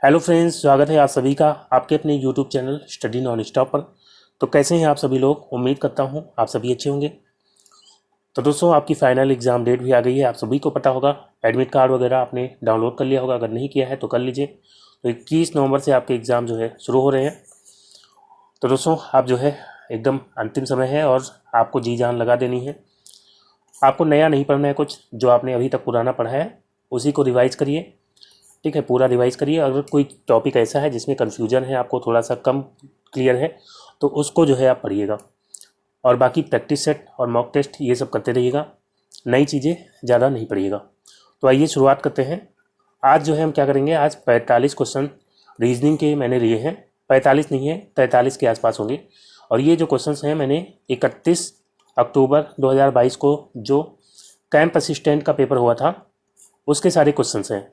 Hello friends, स्वागत है आप सभी का आपके अपने YouTube channel study non stop पर। तो कैसे हैं आप सभी लोग? उम्मीद करता हूं आप सभी अच्छे होंगे। तो दोस्तों, आपकी फाइनल एग्ज़ाम डेट भी आ गई है। आप सभी को पता होगा, एडमिट कार्ड वगैरह आपने डाउनलोड कर लिया होगा। अगर नहीं किया है तो कर लीजिए। तो 21 नवंबर से आपके एग्ज़ाम जो है शुरू हो रहे हैं। तो दोस्तों, आप जो है एकदम अंतिम समय है और आपको जी जान लगा देनी है। आपको नया नहीं पढ़ना है, कुछ जो आपने अभी तक पुराना पढ़ा है उसी को रिवाइज़ करिए। ठीक है, पूरा रिवाइज़ करिए। अगर कोई टॉपिक ऐसा है जिसमें कन्फ्यूजन है, आपको थोड़ा सा कम क्लियर है, तो उसको जो है आप पढ़िएगा। और बाकी प्रैक्टिस सेट और मॉक टेस्ट ये सब करते रहिएगा। नई चीज़ें ज़्यादा नहीं पढ़िएगा। तो आइए शुरुआत करते हैं। आज जो है हम क्या करेंगे, आज 45 क्वेश्चन रीजनिंग के मैंने लिए हैं। 45 नहीं है, 43 के आसपास होंगे। और ये जो क्वेश्चंस हैं, मैंने 31 अक्टूबर 2022 को जो कैंप असिस्टेंट का पेपर हुआ था उसके सारे क्वेश्चंस हैं।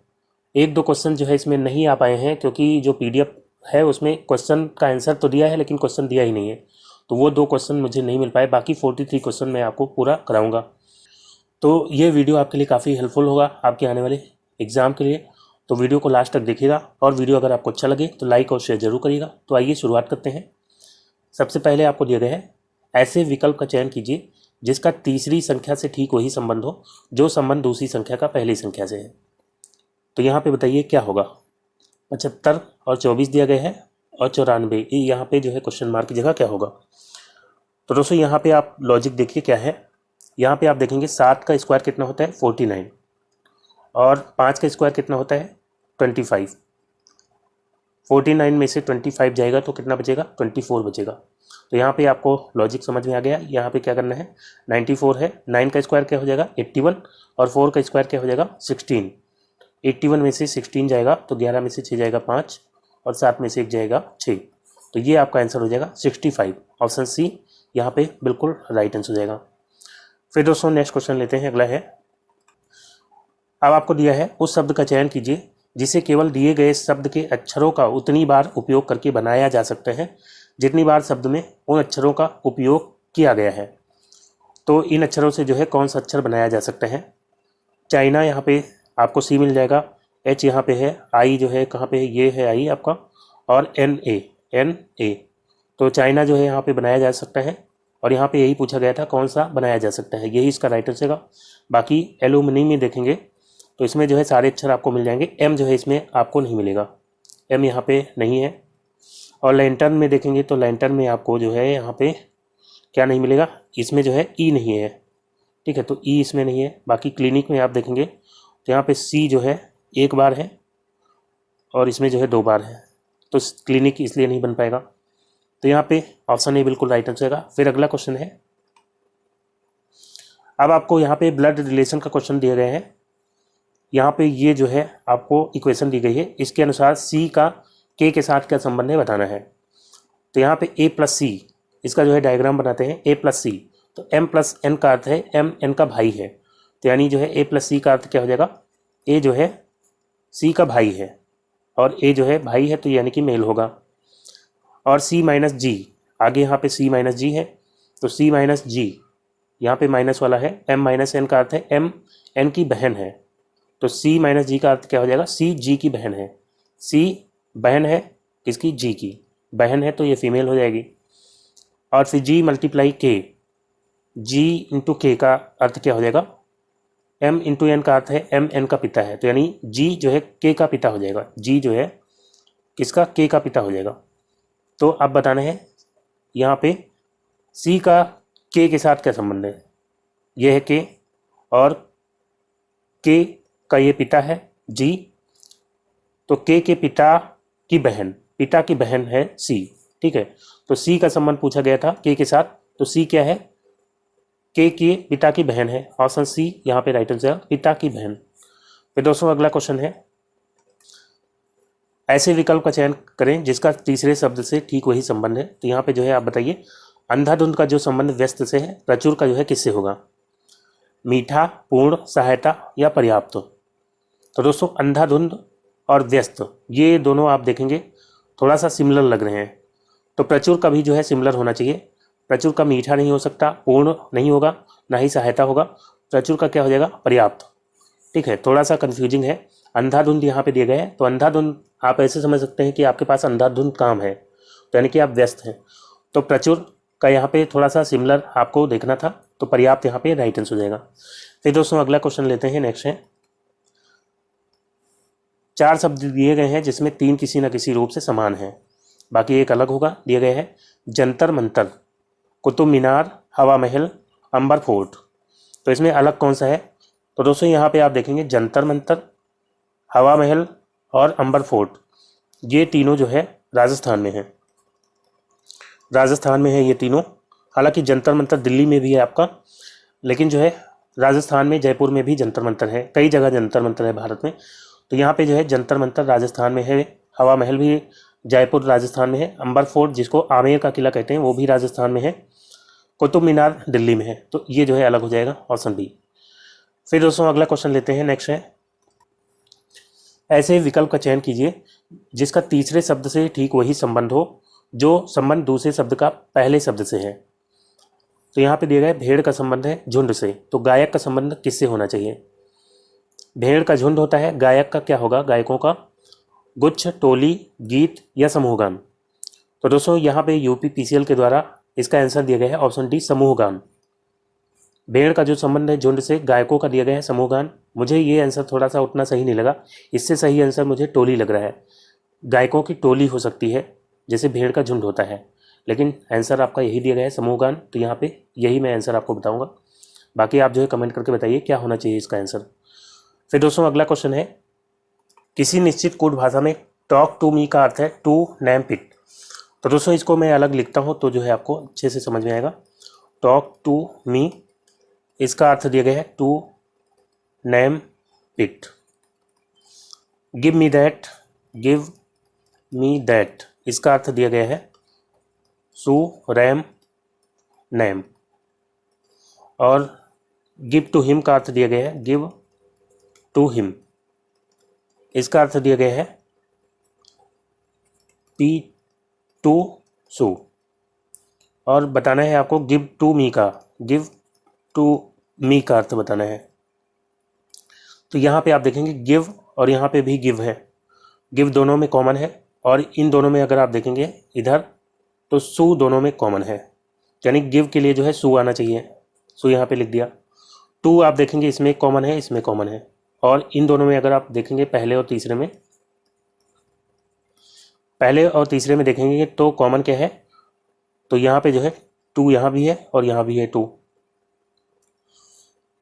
एक दो क्वेश्चन जो है इसमें नहीं आ पाए हैं, क्योंकि जो पीडीएफ है उसमें क्वेश्चन का आंसर तो दिया है लेकिन क्वेश्चन दिया ही नहीं है। तो वो दो क्वेश्चन मुझे नहीं मिल पाए। बाकी 43 क्वेश्चन मैं आपको पूरा कराऊंगा। तो ये वीडियो आपके लिए काफ़ी हेल्पफुल होगा आपके आने वाले एग्ज़ाम के लिए। तो वीडियो को लास्ट तक देखिएगा। और वीडियो अगर आपको अच्छा लगे तो लाइक और शेयर जरूर करिएगा। तो आइए शुरुआत करते हैं। सबसे पहले आपको दिया गया है, ऐसे विकल्प का चयन कीजिए जिसका तीसरी संख्या से ठीक वही संबंध हो जो संबंध दूसरी संख्या का पहली संख्या से है। तो यहाँ पे बताइए क्या होगा। 75 और 24 दिया गया है और 94, यहाँ पे जो है क्वेश्चन मार्क की जगह क्या होगा। तो दोस्तों, यहाँ पे आप लॉजिक देखिए क्या है। यहाँ पे आप देखेंगे 7 का स्क्वायर कितना होता है 49, और 5 का स्क्वायर कितना होता है 25। 49 में से 25 जाएगा तो कितना बचेगा 24 बचेगा। तो यहाँ पे आपको लॉजिक समझ में आ गया। यहाँ पे क्या करना है, 94 है, 9 का स्क्वायर क्या हो जाएगा 81, और 4 का स्क्वायर क्या हो जाएगा 16। 81 में से 16 जाएगा तो 11 में से 6 जाएगा 5, और 7 में से 1 जाएगा 6। तो ये आपका आंसर हो जाएगा 65। ऑप्शन सी यहाँ पे बिल्कुल राइट आंसर हो जाएगा। फिर दोस्तों नेक्स्ट क्वेश्चन लेते हैं। अगला है, अब आपको दिया है, उस शब्द का चयन कीजिए जिसे केवल दिए गए शब्द के अक्षरों का उतनी बार उपयोग करके बनाया जा सकता है जितनी बार शब्द में उन अक्षरों का उपयोग किया गया है। तो इन अक्षरों से जो है कौन सा अक्षर बनाया जा सकता है। चाइना यहाँ पे आपको सी मिल जाएगा, एच यहाँ पे है, आई जो है कहाँ पे है, ये है आई आपका, और एन ए। तो चाइना जो है यहाँ पे बनाया जा सकता है। और यहाँ पे यही पूछा गया था कौन सा बनाया जा सकता है, यही इसका राइट आंसर होगा। बाकी एल्यूमिनियम में देखेंगे तो इसमें जो है सारे अक्षर आपको मिल जाएंगे। एम जो है इसमें आपको नहीं मिलेगा, एम यहाँ पे नहीं है। और लैंटर्न में देखेंगे तो लैंटर्न में आपको जो है यहाँ पे क्या नहीं मिलेगा, इसमें जो है ई नहीं है। ठीक है, तो ई इसमें नहीं है। बाकी क्लिनिक में आप देखेंगे तो यहाँ पे सी जो है एक बार है और इसमें जो है 2 बार है, तो क्लिनिक इसलिए नहीं बन पाएगा। तो यहाँ पे ऑप्शन ए बिल्कुल राइट आंसर है। फिर अगला क्वेश्चन है, अब आपको यहाँ पे ब्लड रिलेशन का क्वेश्चन दिए गए हैं। यहाँ पे ये जो है आपको इक्वेशन दी गई है, इसके अनुसार सी का के साथ क्या संबंध है बताना है। तो यहाँ पे ए प्लस सी, इसका जो है डायग्राम बनाते हैं। ए प्लस सी, तो एम प्लस एन का अर्थ है एम एन का भाई है। तो यानी जो है ए प्लस सी का अर्थ क्या हो जाएगा, ए जो है सी का भाई है और ए जो है भाई है, तो यानी कि मेल होगा। और सी माइनस जी, आगे यहाँ पे सी माइनस जी है, तो सी माइनस जी यहाँ पे माइनस वाला है। एम माइनस एन का अर्थ है एम एन की बहन है, तो सी माइनस जी का अर्थ क्या हो जाएगा, सी जी की बहन है। सी बहन है किसकी, जी की बहन है, तो ये फीमेल हो जाएगी। और फिर जी मल्टीप्लाई के, जी इंटू के का अर्थ क्या हो जाएगा, एम इंटू एन का अर्थ है एम एन का पिता है, तो यानी जी जो है के का पिता हो जाएगा। जी जो है किसका, के का पिता हो जाएगा। तो अब बताना है यहाँ पे सी का के साथ क्या संबंध है। यह है के, और के का ये पिता है जी, तो के पिता की बहन, पिता की बहन है सी। ठीक है, तो सी का संबंध पूछा गया था के साथ, तो सी क्या है, के पिता की बहन है। ऑप्शन सी यहाँ पे राइट आंसर, पिता की बहन। फिर दोस्तों अगला क्वेश्चन है, ऐसे विकल्प का चयन करें जिसका तीसरे शब्द से ठीक वही संबंध है। तो यहाँ पे जो है आप बताइए, अंधाधुंध का जो संबंध व्यस्त से है, प्रचुर का जो है किससे होगा। मीठा, पूर्ण, सहायता या पर्याप्त। तो दोस्तों अंधाधुंध और व्यस्त ये दोनों आप देखेंगे थोड़ा सा सिमिलर लग रहे हैं, तो प्रचुर का भी जो है सिमिलर होना चाहिए। प्रचुर का मीठा नहीं हो सकता, पूर्ण नहीं होगा, ना ही सहायता होगा। प्रचुर का क्या हो जाएगा, पर्याप्त। ठीक है, थोड़ा सा कंफ्यूजिंग है। अंधाधुंध यहाँ पे दिए गए हैं, तो अंधाधुंध आप ऐसे समझ सकते हैं कि आपके पास अंधाधुंध काम है, तो यानी कि आप व्यस्त हैं। तो प्रचुर का यहाँ पे थोड़ा सा सिमिलर आपको देखना था, तो पर्याप्त यहाँ पे राइट आंसर हो जाएगा। फिर दोस्तों अगला क्वेश्चन लेते हैं, नेक्स्ट है। 4 शब्द दिए गए हैं जिसमें 3 किसी न किसी रूप से समान हैं, बाकी एक अलग होगा। दिए गए हैं जंतर मंतर, कुतुब मीनार, हवा महल, अंबर फोर्ट। तो इसमें अलग कौन सा है? तो दोस्तों यहाँ पे आप देखेंगे जंतर मंतर, हवा महल और अंबर फोर्ट, ये तीनों जो है राजस्थान में है। राजस्थान में है ये तीनों। हालांकि जंतर मंतर दिल्ली में भी है आपका, लेकिन जो है राजस्थान में जयपुर में भी जंतर मंतर है, कई जगह जंतर मंतर है भारत में। तो यहाँ पे जो है जंतर मंतर राजस्थान में है, हवा महल भी जयपुर राजस्थान में है, अंबर फोर्ट जिसको आमेर का किला कहते हैं वो भी राजस्थान में है, कुतुब मीनार दिल्ली में है। तो ये जो है अलग हो जाएगा, ऑप्शन बी। फिर दोस्तों अगला क्वेश्चन लेते हैं, नेक्स्ट है। ऐसे विकल्प का चयन कीजिए जिसका तीसरे शब्द से ठीक वही संबंध हो जो संबंध दूसरे शब्द का पहले शब्द से है। तो यहाँ पे दिया गया है भेड़ का संबंध है झुंड से, तो गायक का संबंध किससे होना चाहिए? भेड़ का झुंड होता है, गायक का क्या होगा? गायकों का गुच्छ, टोली, गीत या समूह गान। तो दोस्तों यहाँ पे यूपी पीसीएल के द्वारा इसका आंसर दिया गया है ऑप्शन डी, समूह गान। भेड़ का जो संबंध है झुंड से, गायकों का दिया गया है समूह गान। मुझे ये आंसर थोड़ा सा उतना सही नहीं लगा, इससे सही आंसर मुझे टोली लग रहा है। गायकों की टोली हो सकती है जैसे भेड़ का झुंड होता है, लेकिन आंसर आपका यही दिया गया है समूह गान। तो यहाँ पे यही मैं आंसर आपको बताऊंगा, बाकी आप जो है कमेंट करके बताइए क्या होना चाहिए इसका आंसर। फिर दोस्तों अगला क्वेश्चन है, किसी निश्चित कोड भाषा में टॉक टू मी का अर्थ है टू नेम इट। तो दोस्तों इसको मैं अलग लिखता हूँ तो जो है आपको अच्छे से समझ में आएगा। टॉक टू मी, इसका अर्थ दिया गया है to name it. Give me that, give me that, इसका अर्थ दिया गया है सू रैम नेम। और गिव टू हिम का अर्थ दिया गया है गिव टू हिम, इसका अर्थ दिया गया है पी टू सू। और बताना है आपको गिव टू मी का, गिव टू मी का अर्थ बताना है। तो यहाँ पे आप देखेंगे गिव और यहाँ पे भी गिव है, गिव दोनों में कॉमन है, और इन दोनों में अगर आप देखेंगे इधर तो सू दोनों में कॉमन है, यानी गिव के लिए जो है सू आना चाहिए, सू यहाँ पे लिख दिया। टू आप देखेंगे इसमें कॉमन है, इसमें कॉमन है, और इन दोनों में अगर आप देखेंगे पहले और तीसरे में, पहले और तीसरे में देखेंगे तो कॉमन क्या है? तो यहाँ पे जो है टू यहाँ भी है और यहाँ भी है टू,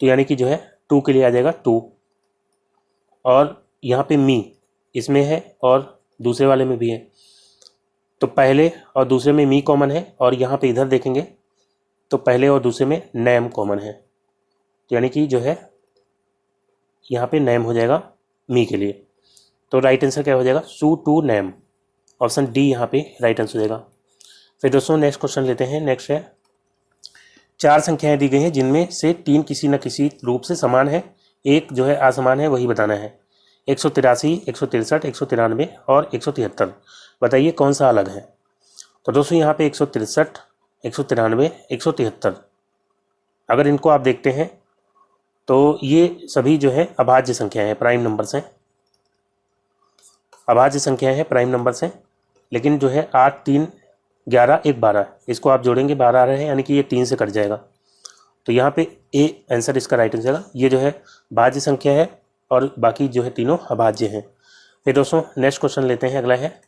तो यानी कि जो है टू के लिए आ जाएगा टू। और यहाँ पे मी इसमें है और दूसरे वाले में भी है, तो पहले और दूसरे में मी कॉमन है, और यहाँ पे इधर देखेंगे तो पहले और दूसरे में नेम कॉमन है, तो यानी कि जो है यहाँ पे नेम हो जाएगा मी के लिए। तो राइट आंसर क्या हो जाएगा? सू टू नेम, ऑप्शन डी यहाँ पे राइट आंसर हो जाएगा। फिर दोस्तों नेक्स्ट क्वेश्चन लेते हैं, नेक्स्ट है। 4 संख्याएं दी गई हैं जिनमें से 3 किसी न किसी रूप से समान है, एक जो है असमान है, वही बताना है। 183, 163, 193 और 173, बताइए कौन सा अलग है? तो दोस्तों यहाँ पे 163, 193, 173, अगर इनको आप देखते हैं तो ये सभी जो है अभाज्य संख्याएं हैं, प्राइम नंबर्स हैं, अभाज्य संख्याएं हैं, प्राइम नंबर्स हैं। लेकिन जो है 8, 3, 11, 1, 12, इसको आप जोड़ेंगे 12 आ रहे हैं, यानी कि ये 3 से कट जाएगा। तो यहाँ पे ए आंसर इसका राइट आंसर है। ये जो है भाज्य संख्या है और बाकी जो है तीनों अभाज्य हैं। फिर दोस्तों नेक्स्ट क्वेश्चन लेते हैं, अगला है।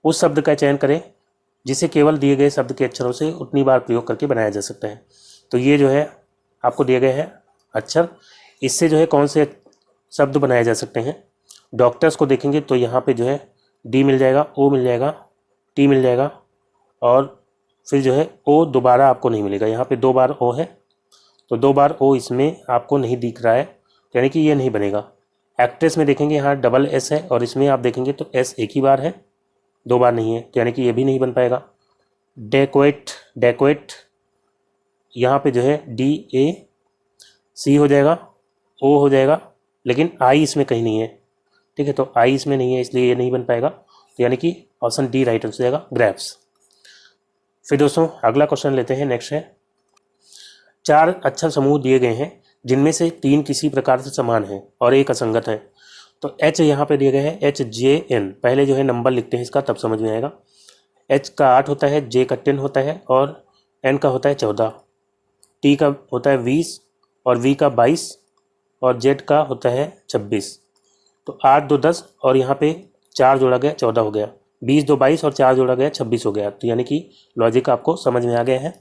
उस शब्द का चयन करें जिसे केवल दिए गए शब्द के अक्षरों से उतनी बार प्रयोग करके बनाया जा सकता है। तो ये जो है आपको दिए गए हैं अक्षर, इससे जो है कौन से शब्द बनाए जा सकते हैं? डॉक्टर्स को देखेंगे तो यहाँ पे जो है डी मिल जाएगा, ओ मिल जाएगा, टी मिल जाएगा, और फिर जो है ओ दोबारा आपको नहीं मिलेगा। यहाँ पे 2 बार ओ है, तो 2 बार ओ इसमें आपको नहीं दिख रहा है, यानी कि ये नहीं बनेगा। एक्ट्रेस में देखेंगे यहाँ डबल एस है, और इसमें आप देखेंगे तो एस एक ही बार है, 2 बार नहीं है, तो यानी कि ये भी नहीं बन पाएगा। डेकोएट, डेकोएट, यहाँ पे जो है डी ए सी हो जाएगा, ओ हो जाएगा, लेकिन आई इसमें कहीं नहीं है, ठीक है, तो आई इसमें नहीं है, इसलिए ये नहीं बन पाएगा। तो यानी कि ऑप्शन डी राइट आंसर हो जाएगा, ग्रेप्स। फिर दोस्तों अगला क्वेश्चन लेते हैं, नेक्स्ट है। 4 अक्षर समूह दिए गए हैं जिनमें से 3 किसी प्रकार से समान हैं और एक असंगत है। तो H यहाँ पे दिया गया है HJN, पहले जो है नंबर लिखते हैं इसका तब समझ में आएगा। H का 8 होता है, J का 10 होता है और N का होता है 14, T का होता है 20 और V का 22 और Z का होता है 26। तो 8 2 10 और यहाँ पे 4 जोड़ा गया 14 हो गया, 20 2 22 और 4 जोड़ा गया 26 हो गया। तो यानी कि लॉजिक आपको समझ में आ गया है।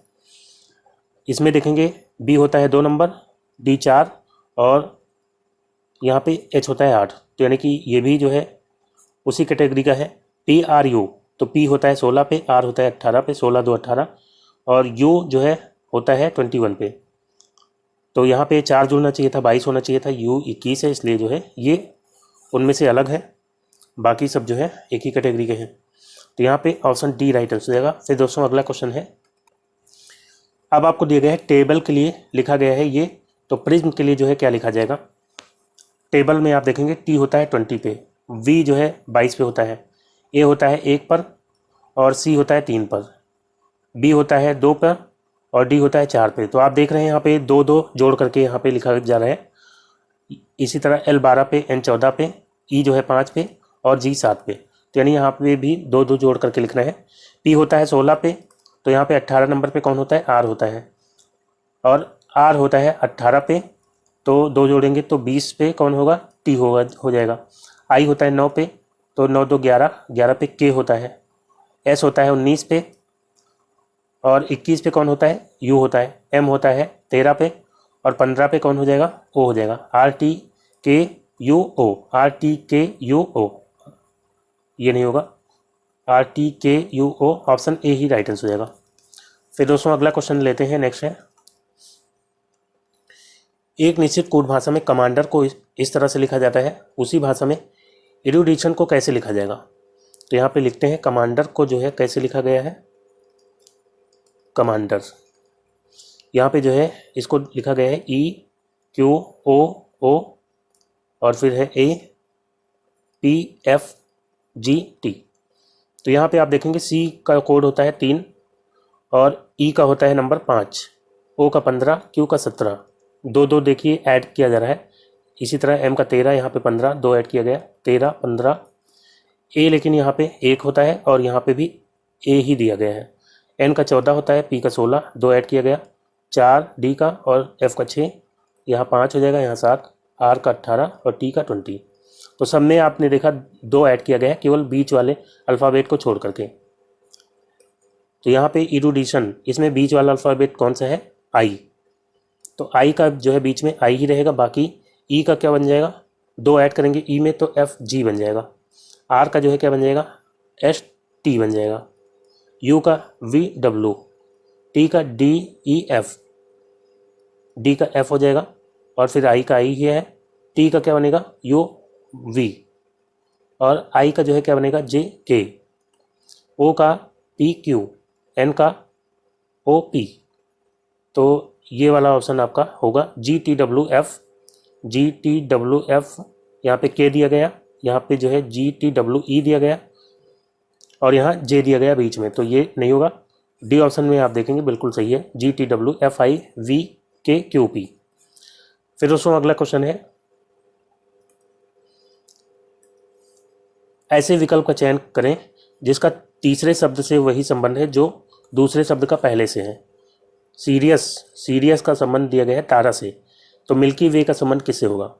इसमें देखेंगे B होता है 2 नंबर, D 4 और यहाँ पे H होता है 8। तो यानी कि ये भी जो है उसी कैटेगरी का है। PRU, तो P होता है 16 पे, R होता है 18 पे, 16 2 18 और U जो है होता है 21 पे। तो यहाँ पे 4 जुड़ना चाहिए था, 22 होना चाहिए था, U 21 है, इसलिए जो है ये उनमें से अलग है, बाकी सब जो है एक ही कैटेगरी के हैं। तो यहाँ पे ऑप्शन डी राइट आंसर हो जाएगा। फिर दोस्तों अगला क्वेश्चन है, अब आपको दिया गया है टेबल के लिए लिखा गया है ये, तो प्रिज्म के लिए जो है क्या लिखा जाएगा। टेबल में आप देखेंगे T होता है 20 पे, V जो है 22 पे होता है, A होता है 1 पर और C होता है 3 पर, B होता है 2 पर और D होता है 4 पे। तो आप देख रहे हैं यहाँ पे 2 2 जोड़ करके यहाँ पे लिखा जा रहा है। इसी तरह L 12 पे, N 14 पे, E जो है 5 पे और G 7 पे। तो यानी यहाँ पे भी 2 2 जोड़ करके लिखना है। P होता है 16 पे, तो यहाँ पे 18 नंबर पे कौन होता है, R होता है और R होता है 18 पे, तो 2 जोड़ेंगे तो 20 पे कौन होगा, T होगा, हो जाएगा। I होता है 9 पे, तो 9 2 11, 11 पे K होता है। S होता है 19 पे और 21 पे कौन होता है, U होता है। M होता है 13 पे और 15 पे कौन हो जाएगा, O हो जाएगा। RTKUO, RTKUO, ये नहीं होगा, RTKUO, option A he right answer हो जाएगा। फिर दोस्तों अगला क्वेश्चन लेते हैं, नेक्स्ट है, एक निश्चित कोड भाषा में कमांडर को इस तरह से लिखा जाता है, उसी भाषा में एरुडिशन को कैसे लिखा जाएगा। तो यहाँ पे लिखते हैं कमांडर को जो है कैसे लिखा गया है, कमांडर यहाँ पे जो है इसको लिखा गया है EQOO और फिर है APFGT। तो यहाँ पे आप देखेंगे C का कोड होता है 3 और E का होता है नंबर 5, O का 15, Q का 17, 2 2 देखिए ऐड किया जा रहा है। इसी तरह M का 13, यहाँ पे 15, 2 ऐड किया गया, 13 15। A लेकिन यहाँ पे 1 होता है और यहाँ पे भी A ही दिया गया है। N का 14 होता है, P का 16, 2 ऐड किया गया, 4 D का और F का 6, यहाँ 5 हो जाएगा, यहाँ 7, R का 18 और T का 20। तो सब में आपने देखा 2 ऐड किया गया है केवल बीच वाले अल्फ़ाबेट को छोड़ करके। तो यहाँ पे इरुडिशन, इसमें बीच वाला अल्फ़ाबेट कौन सा है, I। तो I का जो है बीच में I ही रहेगा, बाकी E का क्या बन जाएगा, 2 ऐड करेंगे E में तो FG बन जाएगा। R का जो है क्या बन जाएगा, ST बन जाएगा। U का VW, T का DEF, D का F हो जाएगा और फिर I का I ही है, T का क्या बनेगा UV और I का जो है क्या बनेगा JK, O का PQ, N का OP। तो ये वाला ऑप्शन आपका होगा GTWF, GTWF। यहाँ पे K दिया गया, यहाँ पे जो है GTWE दिया गया और यहाँ J दिया गया बीच में, तो ये नहीं होगा। डी ऑप्शन में आप देखेंगे बिल्कुल सही है, GTWFIVKQP। फिर दोस्तों अगला क्वेश्चन है, ऐसे विकल्प का चयन करें जिसका तीसरे शब्द से वही संबंध है जो दूसरे शब्द का पहले से है। सीरियस का संबंध दिया गया है तारा से, तो मिल्की वे का संबंध किससे होगा।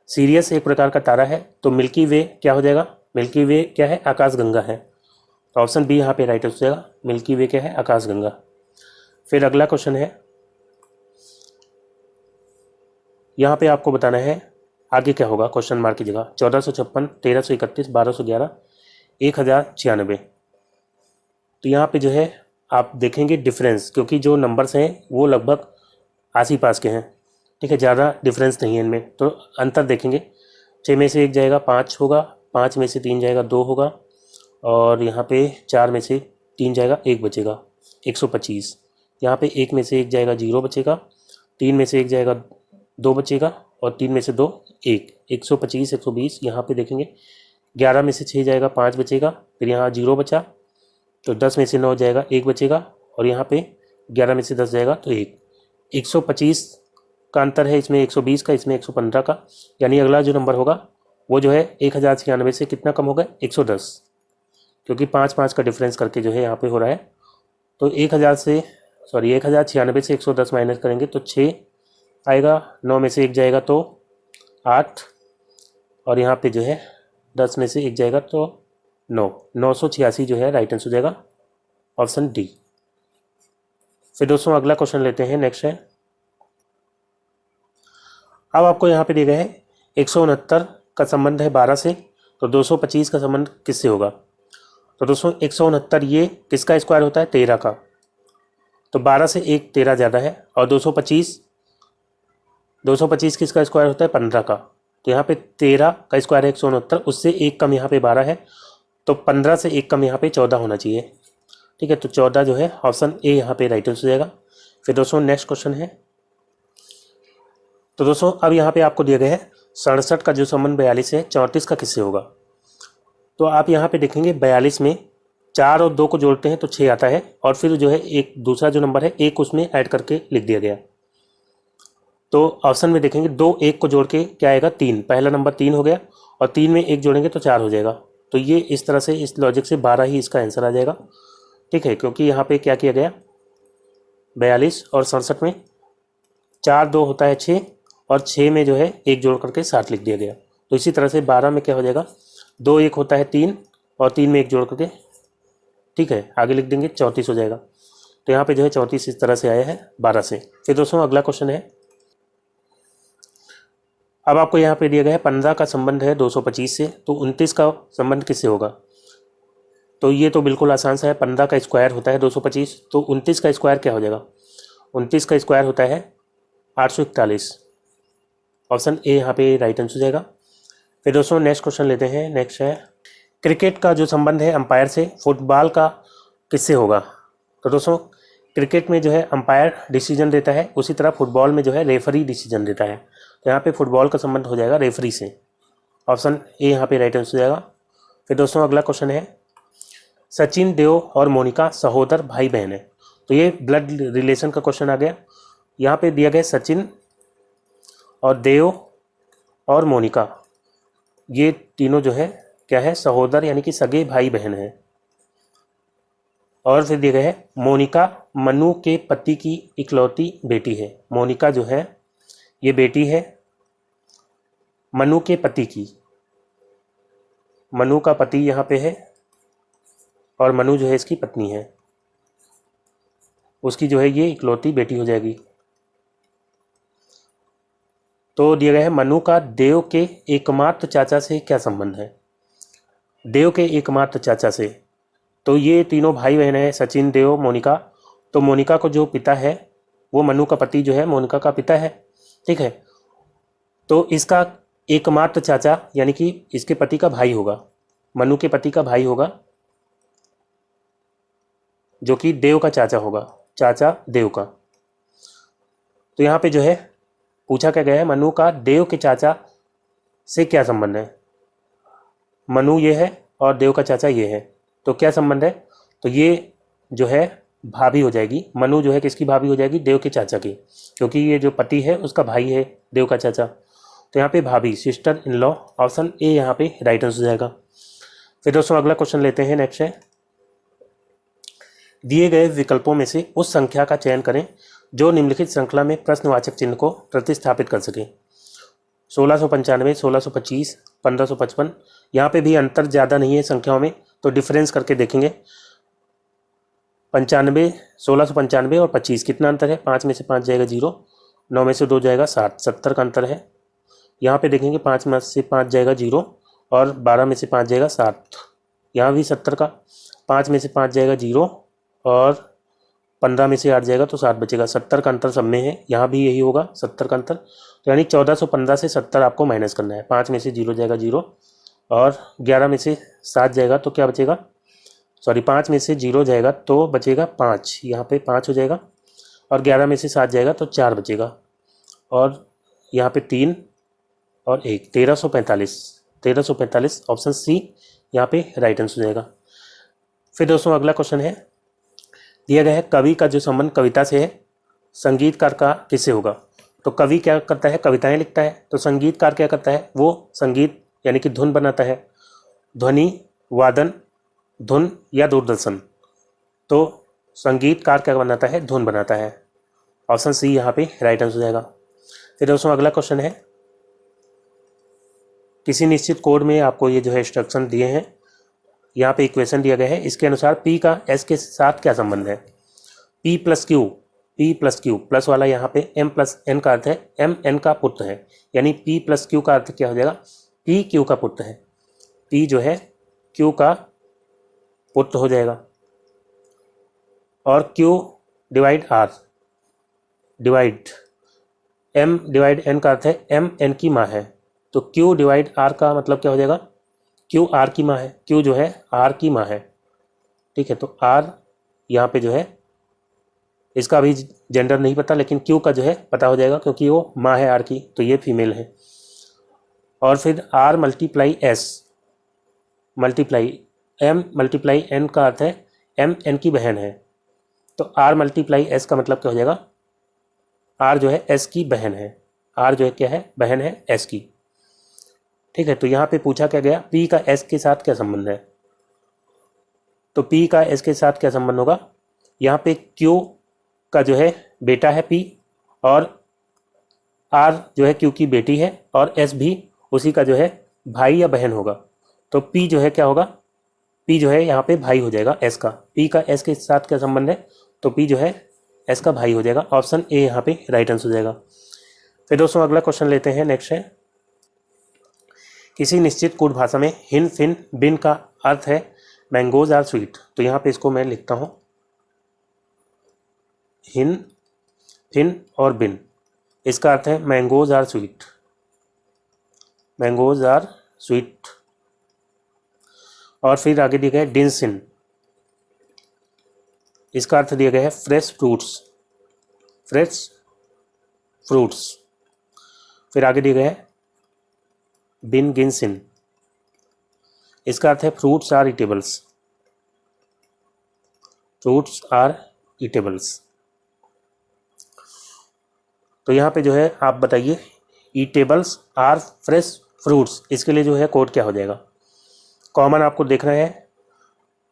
सीरियस एक प्रकार का तारा है, तो मिल्की वे क्या हो जाएगा, मिल्की वे क्या है, आकाशगंगा है। तो ऑप्शन बी यहाँ पे राइट हो जाएगा, मिल्की वे क्या है, आकाशगंगा। फिर अगला क्वेश्चन है, यहाँ पे आपको बताना है आगे क्या होगा, क्वेश्चन मार्क की जगह 1456, 1331, 1211, 1096। तो यहाँ पे जो है आप देखेंगे डिफरेंस, क्योंकि जो नंबर्स हैं वो लगभग आस ही पास के हैं, ठीक है, ज़्यादा डिफरेंस नहीं है इनमें। तो अंतर देखेंगे, 6 में से 1 जाएगा 5 होगा, 5 में से 3 जाएगा 2 होगा और यहाँ पे 4 में से 3 जाएगा 1 बचेगा, 125। यहाँ पे 1 में से 1 जाएगा 0 बचेगा, 3 में से 1 जाएगा 2 बचेगा और 3 में से 2 1, 125 120। यहाँ पे देखेंगे 11 में से 6 जाएगा 5 बचेगा, फिर यहाँ 0 बचा, तो 10 में से 9 जाएगा 1 बचेगा और यहाँ पे 11 में से 10 जाएगा तो 1। 125 का अंतर है इसमें, 120 का, इसमें 115 का, यानी अगला जो नंबर होगा वो जो है 1096 से कितना कम होगा, 110, क्योंकि 5 का डिफरेंस करके जो है यहाँ पे हो रहा है। तो 1096 से 110 माइनस करेंगे तो 6 आएगा, 9 में से 1 जाएगा तो 8, और यहाँ पे जो है 10 में से 1 जाएगा तो 9, 986 जो है राइट आंसर हो जाएगा ऑप्शन डी। फिर दोस्तों अगला क्वेश्चन लेते हैं, नेक्स्ट है। अब आपको यहाँ पे दिया गया है 169 का संबंध है 12 से, तो 225 का संबंध किससे होगा। तो दोस्तों 169 ये किसका स्क्वायर होता है, 13 का, तो 12 से 1 13 ज़्यादा है, और 225 किसका स्क्वायर होता है, 15 का। तो यहाँ पे 13 का स्क्वायर है 169, उससे 1 कम यहाँ पे 12 है, तो 15 से 1 कम यहाँ पे 14 होना चाहिए। ठीक है, तो 14 जो है ऑप्शन ए यहाँ पे राइट आंसर हो जाएगा। फिर दोस्तों नेक्स्ट क्वेश्चन है। तो दोस्तों अब यहाँ पे आपको दिया गया है 67 का जो संबंध 42 है, 34 का किससे होगा। तो आप यहाँ पे देखेंगे 42 में 4 और 2 को जोड़ते हैं तो 6 आता है, और फिर जो है एक दूसरा जो नंबर है 1 उसमें ऐड करके लिख दिया गया। तो ऑप्शन में देखेंगे 2 1 को जोड़ के क्या आएगा, 3, पहला नंबर 3 हो गया, और 3 में 1 जोड़ेंगे तो 4 हो जाएगा। तो ये इस तरह से, इस लॉजिक से 12 ही इसका आंसर आ जाएगा। ठीक है, क्योंकि यहाँ पे क्या किया गया, 42 और 67 में 4 2 होता है 6, और 6 में जो है 1 जोड़ करके 7 लिख दिया गया। तो इसी तरह से 12 में क्या हो जाएगा, 2 1 होता है 3, और 3 में 1 जोड़ करके, ठीक है, आगे लिख देंगे 34 हो जाएगा। तो यहाँ पे जो है 34 इस तरह से आया है 12 से। फिर दोस्तों अगला क्वेश्चन है। अब आपको यहाँ पे दिया गया है 15 का संबंध है 225 से, तो 29 का संबंध किससे होगा। तो ये तो बिल्कुल आसान सा है, 15 का स्क्वायर होता है 225, तो 29 का स्क्वायर क्या हो जाएगा, 29 का स्क्वायर होता है 841, ऑप्शन ए यहाँ पे राइट आंसर हो जाएगा। फिर दोस्तों नेक्स्ट क्वेश्चन लेते हैं, नेक्स्ट है क्रिकेट का जो संबंध है अंपायर से, फुटबॉल का किससे होगा। तो दोस्तों क्रिकेट में जो है अंपायर डिसीजन देता है, उसी तरह फुटबॉल में जो है रेफरी डिसीजन देता है। तो यहाँ पे फुटबॉल का संबंध हो जाएगा रेफरी से, ऑप्शन ए यहाँ पे राइट आंसर हो जाएगा। फिर दोस्तों अगला क्वेश्चन है, सचिन, देव और मोनिका सहोदर भाई बहन है। तो ये ब्लड रिलेशन का क्वेश्चन आ गया। यहाँ पे दिया गया सचिन और देव और मोनिका, ये तीनों जो है क्या है, सहोदर यानी कि सगे भाई बहन है। और फिर दिया गया है मोनिका मनु के पति की इकलौती बेटी है। मोनिका जो है ये बेटी है मनु के पति की, मनु का पति यहाँ पे है, और मनु जो है इसकी पत्नी है, उसकी जो है ये इकलौती बेटी हो जाएगी। तो दिया गया है मनु का देव के एकमात्र चाचा से क्या संबंध है। देव के एकमात्र चाचा से, तो ये तीनों भाई बहन है, सचिन, देव, मोनिका। तो मोनिका को जो पिता है वो मनु का पति जो है मोनिका का पिता है। ठीक है, तो इसका एकमात्र चाचा यानी कि इसके पति का भाई होगा, मनु के पति का भाई होगा, जो कि देव का चाचा होगा, चाचा देव का। तो यहाँ पे जो है पूछा क्या गया है, मनु का देव के चाचा से क्या संबंध है। मनु ये है और देव का चाचा ये है, तो क्या संबंध है, तो ये जो है भाभी हो जाएगी। मनु जो है किसकी भाभी हो जाएगी, देव के चाचा की, क्योंकि ये जो पति है उसका भाई है देव का चाचा। तो यहाँ पे भाभी, sister in law, option A यहाँ पे राइट आंसर हो जाएगा। फिर दोस्तों अगला क्वेश्चन लेते हैं, नेक्स्ट है, दिए गए विकल्पों में से उस संख्या का चयन करें जो निम्नलिखित श्रृंखला में प्रश्नवाचक चिन्ह को प्रतिस्थापित कर सके। 1695, 1625, 1555। यहाँ पे भी अंतर ज़्यादा नहीं है संख्याओं में, तो डिफरेंस करके देखेंगे। 95, 1695 और 25 कितना अंतर है, 5 में से 5 जाएगा 0, 9 में से 2 जाएगा 7, 70 का अंतर है। यहाँ पे देखेंगे 5 में से 5 जाएगा 0, और 12 में से 5 जाएगा 7, यहाँ भी 70 का, 5 में से 5 जाएगा 0, और 15 में से 8 जाएगा तो 7 बचेगा। 70 का अंतर सब में है, यहाँ भी यही होगा 70 का अंतर। तो यानी 1415 से 70 आपको माइनस करना है। 5 में से 0 जाएगा 0, और 11 में से 7 जाएगा तो क्या बचेगा, 5 में से 0 जाएगा तो बचेगा 5, यहाँ पे 5 हो जाएगा, और 11 में से 7 जाएगा तो 4 बचेगा, और यहाँ पे 3 और 1, 1345 ऑप्शन सी यहाँ पे राइट आंसर हो जाएगा। फिर दोस्तों अगला क्वेश्चन है, दिया गया है कवि का जो संबंध कविता से है, संगीतकार का किससे होगा। तो कवि क्या करता है, कविताएं लिखता है, तो संगीतकार क्या करता है, वो संगीत यानी कि धुन बनाता है। ध्वनि, वादन, धुन या दूरदर्शन। तो संगीतकार क्या बनाता है? धुन बनाता है। ऑप्शन सी यहाँ पे राइट आंसर हो जाएगा। फिर दोस्तों अगला क्वेश्चन है, किसी निश्चित कोड में आपको ये जो है इंस्ट्रक्शन दिए हैं, यहाँ पे इक्वेशन दिया गया है, इसके अनुसार पी का एस के साथ क्या संबंध है? पी प्लस क्यू, प्लस वाला यहाँ पे एम प्लस एन का अर्थ है एम एन का पुत्र है, यानी पी प्लस क्यू का अर्थ क्या हो जाएगा? पी क्यू का पुत्र है। पी जो है क्यू का पुत्र हो जाएगा। और Q divide R, divide M divide N का अर्थ है एम एन की माँ है। तो क्यू डिवाइड आर का मतलब क्या हो जाएगा? क्यू आर की माँ है, क्यू जो है आर की माँ है। ठीक है, तो आर यहाँ पे जो है इसका अभी जेंडर नहीं पता, लेकिन क्यू का जो है पता हो जाएगा क्योंकि वो माँ है आर की, तो ये फीमेल है। और फिर R multiply S multiply M multiply N का अर्थ है एम एन की बहन है। तो आर मल्टीप्लाई एस का मतलब क्या हो जाएगा? आर जो है एस की बहन है। आर जो है क्या है? बहन है एस की। ठीक है, तो यहाँ पे पूछा क्या गया? पी का एस के साथ क्या संबंध है? तो पी का एस के साथ क्या संबंध होगा? यहाँ पे क्यू का जो है बेटा है पी, और आर जो है क्यू की बेटी है, और एस भी उसी का जो है भाई या बहन होगा। तो पी जो है क्या होगा? पी जो है यहाँ पे भाई हो जाएगा एस का। पी का एस के साथ क्या संबंध है? तो पी जो है एस का भाई हो जाएगा। ऑप्शन ए यहाँ पे राइट आंसर हो जाएगा। फिर दोस्तों अगला क्वेश्चन लेते हैं, नेक्स्ट है, किसी निश्चित कोड भाषा में हिन फिन बिन का अर्थ है मैंगोज आर स्वीट। तो यहाँ पे इसको मैं लिखता हूँ, हिन फिन और बिन, इसका अर्थ है mangoes are sweet, mangoes are sweet. और फिर आगे दिया गया है डिनसिन, इसका अर्थ दिया गया है फ्रेश फ्रूट्स, फ्रेश फ्रूट्स। फिर आगे दिया गया है बिन गिनसिन, इसका अर्थ है fruits are eatables, fruits are eatables. तो यहाँ पे जो है आप बताइए, ईटेबल्स आर फ्रेश फ्रूट्स, इसके लिए जो है कोड क्या हो जाएगा? कॉमन आपको देखना है,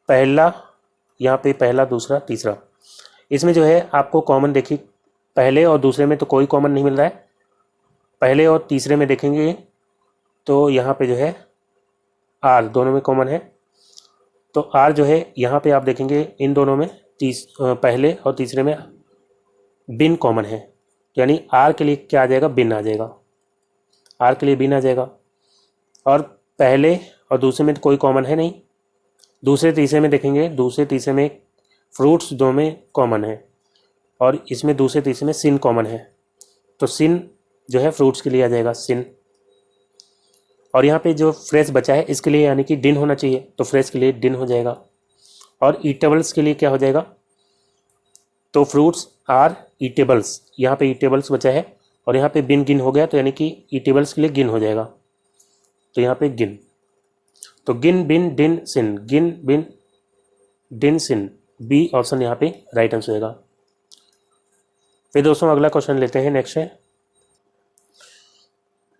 पहला यहाँ पे पहला, दूसरा, तीसरा। इसमें जो है आपको कॉमन देखिए, पहले और दूसरे में तो कोई कॉमन नहीं मिल रहा है। पहले और तीसरे में देखेंगे तो यहाँ पे जो है आर दोनों में कॉमन है। तो आर जो है यहाँ पे आप देखेंगे इन दोनों में पहले और तीसरे में बिन कॉमन है, यानी आर के लिए क्या आ जाएगा? बिन आ जाएगा। आर के लिए बिन आ जाएगा। और पहले और दूसरे में तो कोई कॉमन है नहीं। दूसरे तीसरे में देखेंगे, दूसरे तीसरे में फ्रूट्स दो में कॉमन है, और इसमें दूसरे तीसरे में सिन कॉमन है। तो सिन जो है फ्रूट्स के लिए आ जाएगा, सिन। और यहाँ पे जो फ्रेश बचा है इसके लिए यानी कि डिन होना चाहिए, तो फ्रेश के लिए डिन हो जाएगा। और ईटेबल्स के लिए क्या हो जाएगा? तो फ्रूट्स आर ईटेबल्स, यहाँ पे ईटेबल्स बचा है और यहाँ पे बिन गिन हो गया, तो यानी कि ईटेबल्स के लिए गिन हो जाएगा। तो यहाँ पे गिन, तो गिन बिन डिन सिन, गिन बिन डिन सिन, बी ऑप्शन यहाँ पे राइट आंसर होगा। फिर दोस्तों अगला क्वेश्चन लेते हैं, नेक्स्ट है,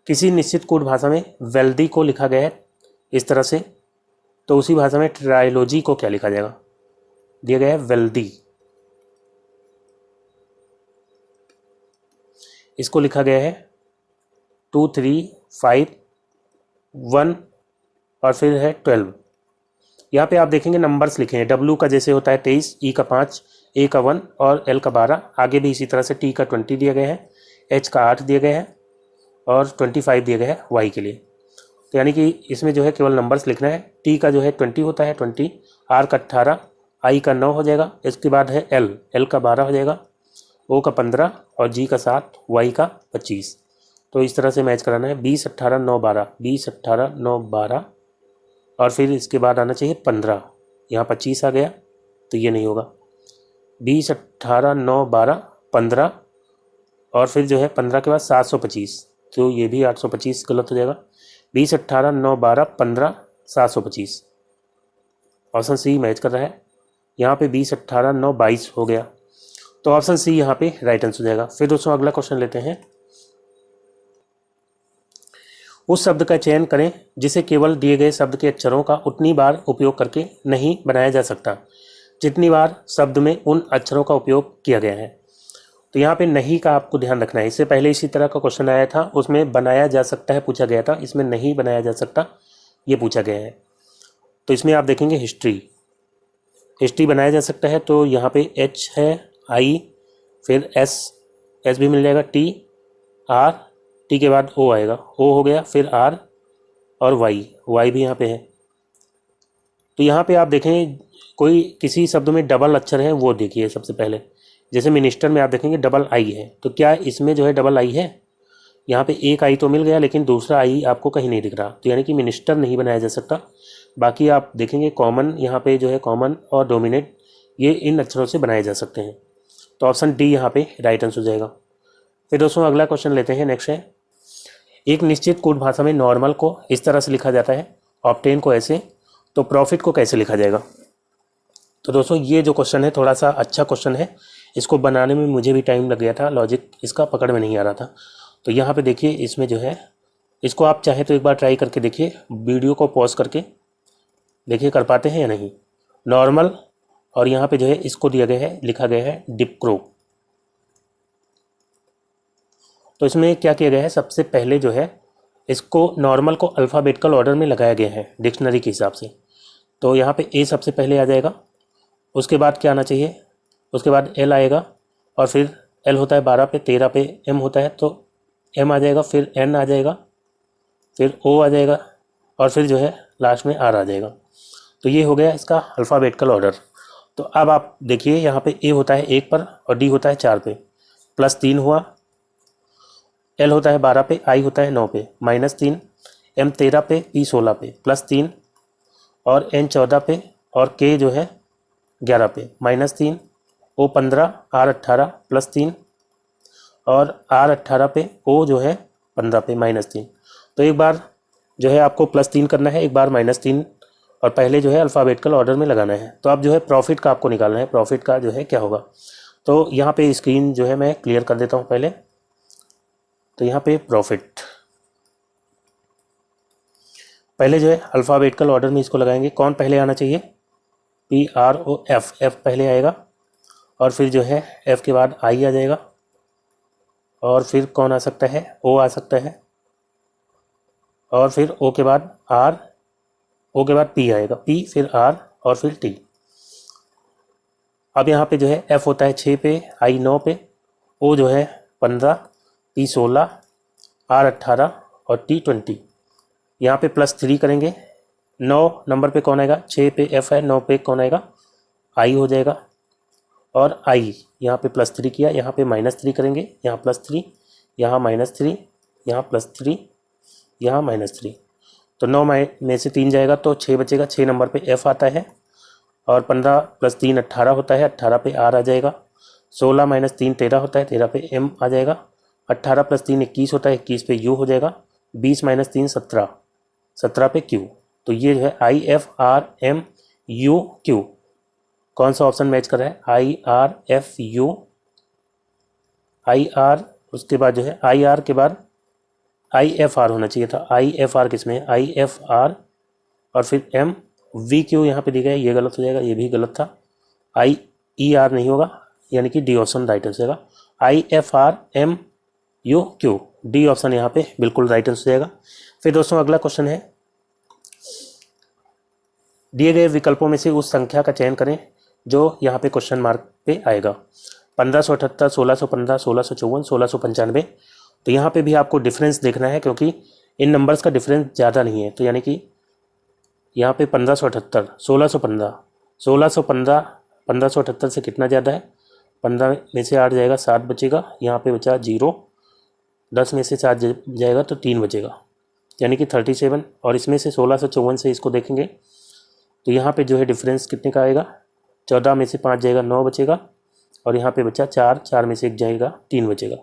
किसी निश्चित कोड भाषा में वेल्दी को लिखा गया है इस तरह से, तो उसी भाषा में ट्रायोलॉजी को क्या लिखा जाएगा? दिया गया है वेल्दी, इसको लिखा गया है 2 3 5 1 और फिर है 12। यहाँ पे आप देखेंगे नंबर्स लिखे हैं, डब्ल्यू का जैसे होता है 23, ई का 5, ए का 1 और एल का 12। आगे भी इसी तरह से टी का 20 दिया गया है, एच का 8 दिया गया है और 25 दिया गया है वाई के लिए। तो यानी कि इसमें जो है केवल नंबर्स लिखना है। टी का जो है 20 होता है 20, आर का 18, आई का 9 हो जाएगा, इसके बाद है एल, एल का 12 हो जाएगा, ओ का 15 और जी का 7, वाई का 25। तो इस तरह से मैच कराना है 20 18 9 12, 20 18 9 12 और फिर इसके बाद आना चाहिए 15। यहाँ 25 आ गया तो ये नहीं होगा, 20 18 9 12 15 और फिर जो है 15 के बाद 725, तो ये भी 825 गलत हो जाएगा। 20 18 9 12 15 725, ऑप्शन सी मैच कर रहा है। यहाँ पे 20 18 9 22 हो गया, तो ऑप्शन सी यहाँ पे राइट आंसर हो जाएगा। फिर दोस्तों अगला क्वेश्चन लेते हैं, उस शब्द का चयन करें जिसे केवल दिए गए शब्द के अक्षरों का उतनी बार उपयोग करके नहीं बनाया जा सकता जितनी बार शब्द में उन अक्षरों का उपयोग किया गया है। तो यहाँ पे नहीं का आपको ध्यान रखना है। इससे पहले इसी तरह का क्वेश्चन आया था, उसमें बनाया जा सकता है पूछा गया था, इसमें नहीं बनाया जा सकता ये पूछा गया है। तो इसमें आप देखेंगे हिस्ट्री, हिस्ट्री बनाया जा सकता है, तो यहाँ पे एच है, आई, फिर एस, एस भी मिल जाएगा, टी, आर, टी के बाद ओ आएगा, ओ हो गया, फिर आर और वाई, वाई भी यहाँ पे है। तो यहाँ पे आप देखें कोई किसी शब्द में डबल अक्षर है वो देखिए सबसे पहले। जैसे मिनिस्टर में आप देखेंगे डबल आई है, तो क्या इसमें जो है डबल आई है? यहाँ पे एक आई तो मिल गया लेकिन दूसरा आई आपको कहीं नहीं दिख रहा, तो यानी कि मिनिस्टर नहीं बनाया जा सकता। बाकी आप देखेंगे कॉमन, यहाँ पे जो है कॉमन और डोमिनेट, ये इन अक्षरों से बनाए जा सकते हैं। तो ऑप्शन डी यहाँ पे राइट आंसर हो जाएगा। फिर दोस्तों अगला क्वेश्चन लेते हैं। नेक्स्ट है, एक निश्चित कोड भाषा में नॉर्मल को इस तरह से लिखा जाता है, ऑब्टेन को ऐसे, तो प्रॉफिट को कैसे लिखा जाएगा? तो दोस्तों ये जो क्वेश्चन है थोड़ा सा अच्छा क्वेश्चन है, इसको बनाने में मुझे भी टाइम लग गया था, लॉजिक इसका पकड़ में नहीं आ रहा था। तो यहाँ पे देखिए इसमें जो है, इसको आप चाहे तो एक बार ट्राई करके देखिए, वीडियो को पॉज करके देखिए कर पाते हैं या नहीं। नॉर्मल और यहाँ पे जो है इसको दिया गया है, लिखा गया है डिप्क्रो। तो इसमें क्या किया गया है, सबसे पहले जो है इसको नॉर्मल को अल्फ़ाबेटिकल ऑर्डर में लगाया गया है डिक्शनरी के हिसाब से। तो यहाँ पे ए सबसे पहले आ जाएगा, उसके बाद क्या आना चाहिए, उसके बाद एल आएगा, और फिर एल होता है 12 पे, 13 पे एम होता है तो एम आ जाएगा, फिर एन आ जाएगा, फिर ओ आ जाएगा, और फिर जो है लास्ट में आर आ जाएगा। तो ये हो गया इसका अल्फ़ाबेटिकल ऑर्डर। तो अब आप देखिए यहाँ पे ए होता है 1 पर और डी होता है 4 पे, +3 हुआ, एल होता है 12 पे, आई होता है 9 पे, -3, एम 13 पे, पी 16 पे, +3, और एन 14 पे, और के जो है 11 पे, -3, ओ 15, आर 18 +3, और आर 18 पे, ओ जो है 15 पे, -3। तो एक बार जो है आपको +3 करना है, एक बार -3, और पहले जो है अल्फ़ाबेटिकल ऑर्डर में लगाना है। तो अब जो है प्रॉफिट का आपको निकालना है, प्रॉफिट का जो है क्या होगा। तो यहाँ पे स्क्रीन जो है मैं क्लियर कर देता हूँ पहले। तो यहाँ पे प्रॉफिट पहले जो है अल्फ़ाबेटिकल ऑर्डर में इसको लगाएंगे। कौन पहले आना चाहिए? PROF, एफ पहले आएगा, और फिर जो है एफ के बाद आई आ जाएगा, और फिर कौन आ सकता है? ओ आ सकता है, और फिर ओ के बाद आर, ओ के बाद पी आएगा, पी फिर आर और फिर टी। अब यहाँ पे जो है एफ होता है 6 पे, आई 9 पे, ओ जो है 15, पी 16, आर 18 और टी 20। यहाँ पे +3 करेंगे, 9 नंबर पे कौन आएगा? 6 पे एफ है, 9 पे कौन आएगा? आई हो जाएगा, और आई यहाँ पे +3 किया, यहाँ पे -3 करेंगे, यहाँ +3, यहाँ -3, यहाँ +3, यहाँ -3। तो 9 में से 3 जाएगा तो 6 बचेगा, 6 नंबर पे एफ आता है, और 15 + 3 18 होता है, 18 पे आर आ जाएगा, 16 - 3 13 होता है, 13 पे एम आ जाएगा, 18 + 3 21 होता है, 21 पे यू हो जाएगा, 20 - 3 17, 17 पे क्यू। तो ये जो है IFRMUQ, कौन सा ऑप्शन मैच कर रहा है? IRFU, IR, उसके बाद जो है IR के बाद IFR होना चाहिए था। IFR किस में है? IFR, और फिर MVQ यहाँ पे दिया है, ये गलत हो जाएगा, ये भी गलत था। IER नहीं होगा, यानी कि डी ऑप्शन राइट आंसर हो जाएगा। IFRMUQ, डी ऑप्शन यहाँ पे बिल्कुल राइट आंसर हो जाएगा। फिर दोस्तों अगला क्वेश्चन है, दिए गए विकल्पों में से उस संख्या का चयन करें जो यहाँ पे क्वेश्चन मार्क पे आएगा। 1578, 1615, 1654, 1695। तो यहाँ पे भी आपको डिफरेंस देखना है क्योंकि इन नंबर्स का डिफरेंस ज़्यादा नहीं है। तो यानी कि यहाँ पे 1578, 1615, 1615, 1578 से कितना ज़्यादा है? 15 में से 8 जाएगा, 7 बचेगा, यहाँ पे बचा 0, 10 में से 7 जाएगा तो 3 बचेगा, यानी कि 37। और इसमें से 1654 से इसको देखेंगे तो यहाँ पे जो है डिफरेंस कितने का आएगा? 14 में से 5 जाएगा, 9 बचेगा, और यहाँ पे बचा 4, 4 में से 1 जाएगा, 3 बचेगा,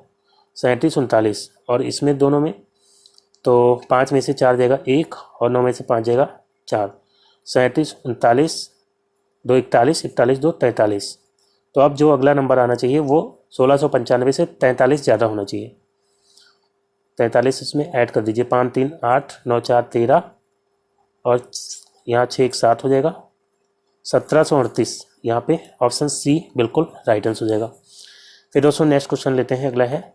37 39। और इसमें दोनों में तो 5 में से 4 जाएगा 1, और 9 में से 5 जाएगा 4, 37 39, 2 41, 41 2 43। तो अब जो अगला नंबर आना चाहिए वो 1695 से 43 ज़्यादा होना चाहिए। 43 इसमें ऐड कर दीजिए, 5 3 8 9 4 13 और यहाँ 6 1 7 हो जाएगा, 1738। यहाँ पे ऑप्शन सी बिल्कुल राइट आंसर हो जाएगा। फिर दोस्तों नेक्स्ट क्वेश्चन लेते हैं, अगला है,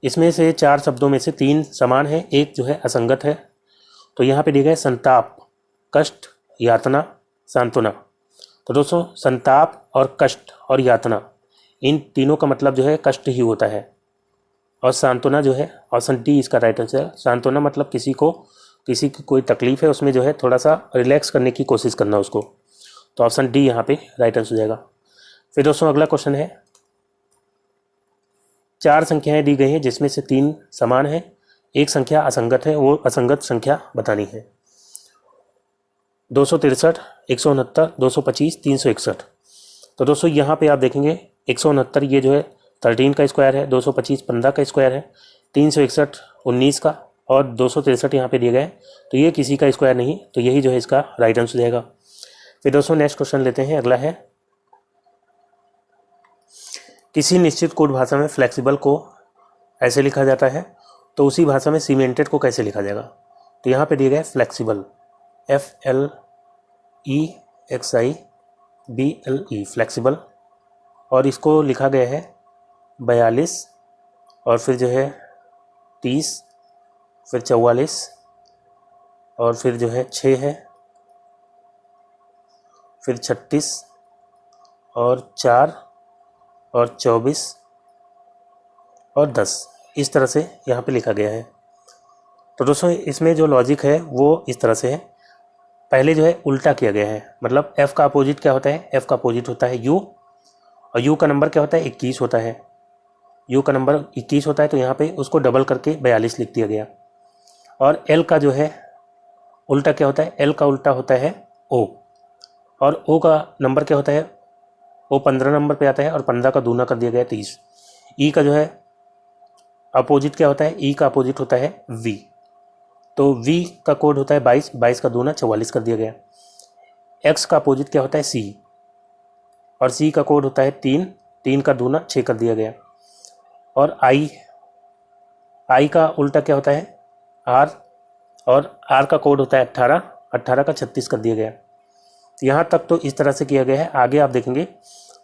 इसमें से 4 शब्दों में से 3 समान है, एक जो है असंगत है। तो यहाँ पे दिया गया संताप, कष्ट, यातना, सांत्वना। तो दोस्तों संताप और कष्ट और यातना इन तीनों का मतलब जो है कष्ट ही होता है, और सांत्वना जो है ऑप्शन डी इसका राइट आंसर है। सांत्वना मतलब किसी की कोई तकलीफ है उसमें जो है थोड़ा सा रिलैक्स करने की कोशिश करना उसको, तो ऑप्शन डी यहाँ पे राइट आंसर हो जाएगा। फिर दोस्तों अगला क्वेश्चन है, 4 संख्याएं दी गई हैं जिसमें से 3 समान है, एक संख्या असंगत है, वो असंगत संख्या बतानी है। 263, 169, 225, 361। तो दोस्तों यहाँ पे आप देखेंगे 169 ये जो है 13 का स्क्वायर है, 225 15 का स्क्वायर है, 361 19 का, और 263 यहाँ पे दिया गया है, तो ये किसी का स्क्वायर नहीं, तो यही जो है इसका राइट आंसर हो जाएगा। फिर दोस्तों नेक्स्ट क्वेश्चन लेते हैं, अगला है, किसी निश्चित कोड भाषा में फ्लेक्सिबल को ऐसे लिखा जाता है, तो उसी भाषा में सीमेंटेड को कैसे लिखा जाएगा। तो यहाँ पे दिया गया है फ्लेक्सिबल, FLEXIBLE फ्लेक्सिबल, और इसको लिखा गया है 42, और फिर जो है 30, फिर 44, और फिर जो है 6 है, फिर 36 और 4 और 24 और 10, इस तरह से यहाँ पे लिखा गया है। तो दोस्तों इसमें जो लॉजिक है वो इस तरह से है, पहले जो है उल्टा किया गया है, मतलब F का अपोजिट क्या होता है, F का अपोजिट होता है U, और U का नंबर क्या होता है 21 होता है, U का नंबर 21 होता है, तो यहाँ पे उसको डबल करके 42 लिख दिया गया। और L का जो है उल्टा क्या होता है, L का उल्टा होता है O, और O का नंबर क्या होता है, वो 15 नंबर पे आता है, और 15 का दूना कर दिया गया 30। E का जो है अपोजिट क्या होता है, E का अपोजिट होता है V, तो V का कोड होता है 22, 22 का दूना 44 कर दिया गया। X का अपोजिट क्या होता है C, और C का कोड होता है 3, 3 का दूना 6 कर दिया गया। और I का उल्टा क्या होता है R, और R का कोड होता है 18, 18 का 36 कर दिया गया। तो यहाँ तक तो इस तरह से किया गया है। आगे आप देखेंगे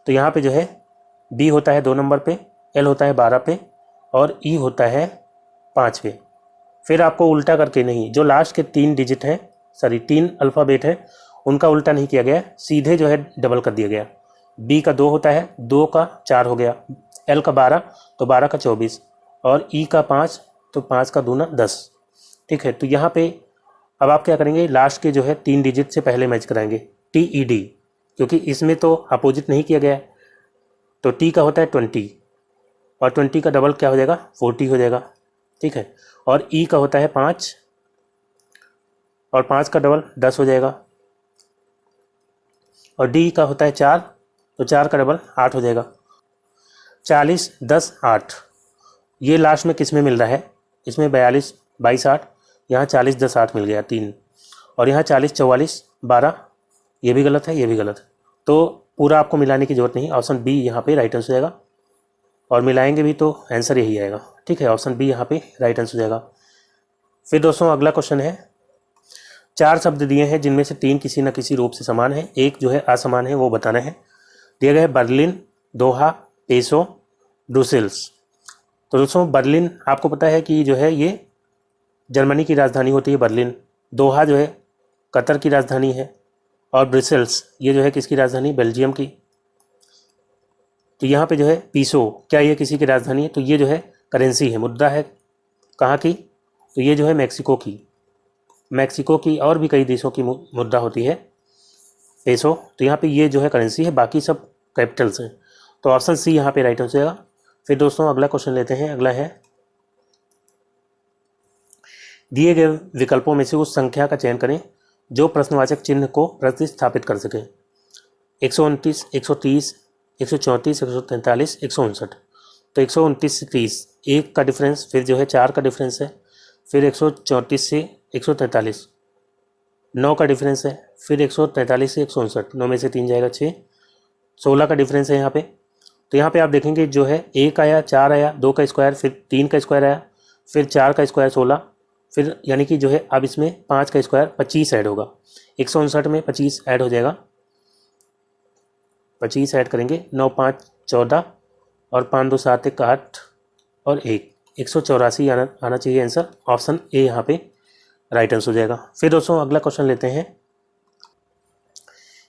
तो यहाँ पे जो है B होता है 2 नंबर पे, L होता है 12 पे, और E होता है 5 पे। फिर आपको उल्टा करके नहीं, जो लास्ट के 3 डिजिट हैं, 3 अल्फ़ाबेट है, उनका उल्टा नहीं किया गया, सीधे जो है डबल कर दिया गया। B का 2 होता है, 2 का 4 हो गया, L का 12 तो 12 का 24, और E का 5 तो 5 का दूना 10। ठीक है, तो यहाँ पे अब आप क्या करेंगे, लास्ट के जो है 3 डिजिट से पहले मैच कराएंगे TED, क्योंकि इसमें तो अपोजिट नहीं किया गया है, तो T का होता है 20, और 20 का डबल क्या हो जाएगा 40 हो जाएगा। ठीक है, और E का होता है 5, और 5 का डबल 10 हो जाएगा, और D का होता है 4, तो 4 का डबल 8 हो जाएगा। 40 10 8, ये लास्ट में किस में मिल रहा है, इसमें 42 22 8, यहाँ 40 10 8 मिल गया 3, और यहाँ 40 44 12, ये भी गलत है, ये भी गलत है, तो पूरा आपको मिलाने की जरूरत नहीं, ऑप्शन बी यहाँ पे राइट आंसर हो जाएगा, और मिलाएंगे भी तो आंसर यही आएगा। ठीक है, ऑप्शन बी यहाँ पे राइट आंसर हो जाएगा। फिर दोस्तों अगला क्वेश्चन है, 4 शब्द दिए हैं जिनमें से 3 किसी न किसी रूप से समान है, एक जो है असमान है, वो बताना है। दिया गया है बर्लिन, दोहा, पेसो, ब्रुसेल्स। तो दोस्तों बर्लिन आपको पता है कि जो है ये जर्मनी की राजधानी होती है बर्लिन, दोहा जो है कतर की राजधानी है, और ब्रुसेल्स ये जो है किसकी राजधानी, बेल्जियम की। तो यहाँ पे जो है पीसो, क्या ये किसी की राजधानी है, तो ये जो है करेंसी है, मुद्रा है, कहाँ की, तो ये जो है मैक्सिको की और भी कई देशों की मुद्रा होती है पेसो, तो यहाँ पे ये जो है करेंसी है, बाकी सब कैपिटल्स हैं, तो ऑप्शन सी यहाँ पे राइट आंसर हो जाएगा। फिर दोस्तों अगला क्वेश्चन लेते हैं, अगला है, दिए गए विकल्पों में से उस संख्या का चयन करें जो प्रश्नवाचक चिन्ह को प्रतिस्थापित कर सके। 129, 130, 134, 143, 159। तो 129 से 30 1 का डिफरेंस, फिर जो है 4 का डिफरेंस है, फिर 134 से 143 9 का डिफरेंस है, फिर 143 से 159, 9 में से 3 जाएगा 6, 16 का डिफरेंस है यहाँ पे, तो यहाँ पे आप देखेंगे जो है 1 आया, 4 आया, 2 का स्क्वायर, फिर 3 का स्क्वायर आया, फिर 4 का स्क्वायर 16, फिर यानी कि जो है अब इसमें 5 का स्क्वायर 25 ऐड होगा। 159 में 25 ऐड हो जाएगा, 25 ऐड करेंगे, 9 5 14 और 5 2 7 1 8 और 184 आना चाहिए आंसर। ऑप्शन ए यहाँ पे राइट आंसर हो जाएगा। फिर दोस्तों अगला क्वेश्चन लेते हैं।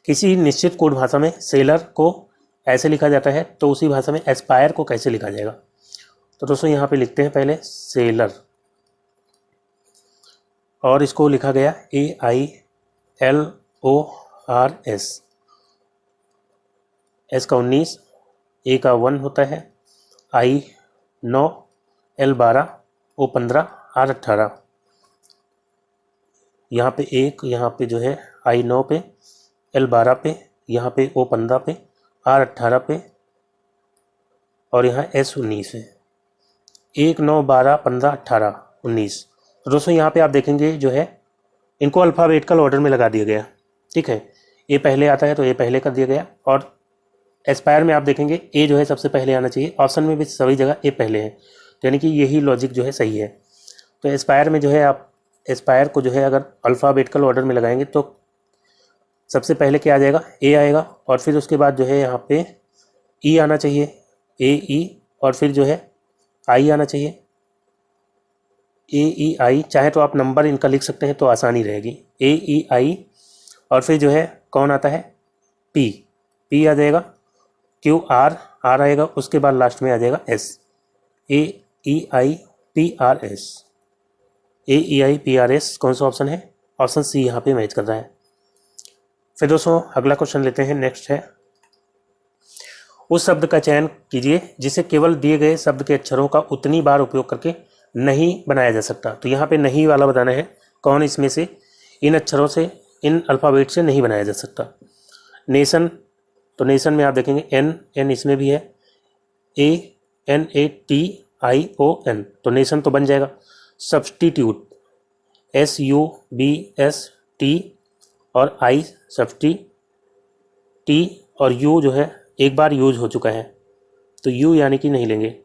किसी निश्चित कोड भाषा में सेलर को ऐसे लिखा जाता है तो उसी भाषा में एस्पायर को कैसे लिखा जाएगा? तो दोस्तों यहाँ पे लिखते हैं पहले सेलर, और इसको लिखा गया AILORS। एस का 19, ए का 1 होता है, आई 9, L 12, O 15, R 18। यहाँ पे 1, यहाँ पे जो है आई 9 पे, L 12 पे, यहाँ पे O 15 पे, R 18 पे और यहाँ S 19 है। 1 9 12 15 18 19। तो दोस्तों यहाँ पे आप देखेंगे जो है इनको अल्फ़ाबेटिकल ऑर्डर में लगा दिया गया, ठीक है। ए पहले आता है तो ए पहले कर दिया गया, और एस्पायर में आप देखेंगे ए जो है सबसे पहले आना चाहिए। ऑप्शन में भी सभी जगह ए पहले है, तो यानी कि यही लॉजिक जो है सही है। तो एस्पायर में जो है आप एस्पायर को जो है अगर अल्फ़ाबेटिकल ऑर्डर में लगाएंगे तो सबसे पहले क्या आ जाएगा? ए आएगा, और फिर उसके बाद जो है यहाँ पे ई आना चाहिए, AE, और फिर जो है आई आना चाहिए, AEI। चाहे तो आप नंबर इनका लिख सकते हैं तो आसानी रहेगी, AEI। और फिर जो है कौन आता है? P आ जाएगा, QR आएगा, उसके बाद लास्ट में आ जाएगा S, AEIPRS। AEIPRS कौन सा ऑप्शन है? ऑप्शन सी यहाँ पे मैच कर रहा है। फिर दोस्तों अगला क्वेश्चन लेते हैं। नेक्स्ट है, उस शब्द का चयन कीजिए जिसे केवल दिए गए शब्द के अक्षरों का उतनी बार उपयोग करके नहीं बनाया जा सकता। तो यहाँ पे नहीं वाला बताना है, कौन इसमें से इन अक्षरों से, इन अल्फ़ाबेट से नहीं बनाया जा सकता। नेशन, तो नेशन में आप देखेंगे N इसमें भी है, ANATION, तो नेशन तो बन जाएगा। सब्स्टिट्यूट, SUBST और I सब्स्टिटी, और U जो है एक बार यूज हो चुका है तो U यानी कि नहीं लेंगे,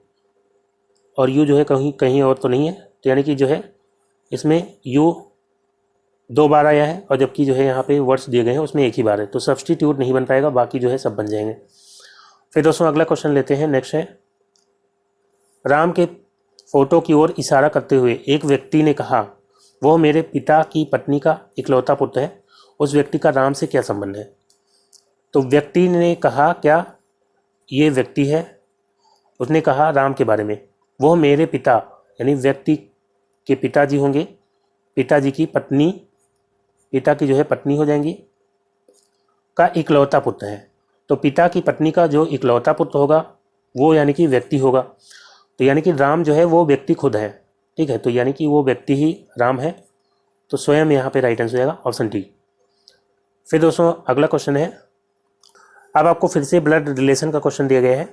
और U जो है कहीं और तो नहीं है, तो यानी कि जो है इसमें U 2 बार आया है, और जबकि जो है यहाँ पे वर्ड्स दिए गए हैं उसमें एक ही बार है, तो सब्स्टिट्यूट नहीं बन पाएगा, बाकी जो है सब बन जाएंगे। फिर दोस्तों अगला क्वेश्चन लेते हैं। नेक्स्ट है, राम के फोटो की ओर इशारा करते हुए एक व्यक्ति ने कहा, वह मेरे पिता की पत्नी का इकलौता पुत्र है। उस व्यक्ति का राम से क्या संबंध है? तो व्यक्ति ने कहा, क्या ये व्यक्ति है? उसने कहा राम के बारे में, वह मेरे पिता यानी व्यक्ति के पिताजी होंगे, पिताजी की पत्नी, पिता की जो है पत्नी हो जाएंगी, का इकलौता पुत्र है। तो पिता की पत्नी का जो इकलौता पुत्र होगा वो यानी कि व्यक्ति होगा, तो यानी कि राम जो है वो व्यक्ति खुद है, ठीक है। तो यानी कि वो व्यक्ति ही राम है, तो स्वयं यहाँ पे राइट आंसर हो जाएगा ऑप्शन डी। फिर दोस्तों अगला क्वेश्चन है, अब आपको फिर से ब्लड रिलेशन का क्वेश्चन दिया गया है।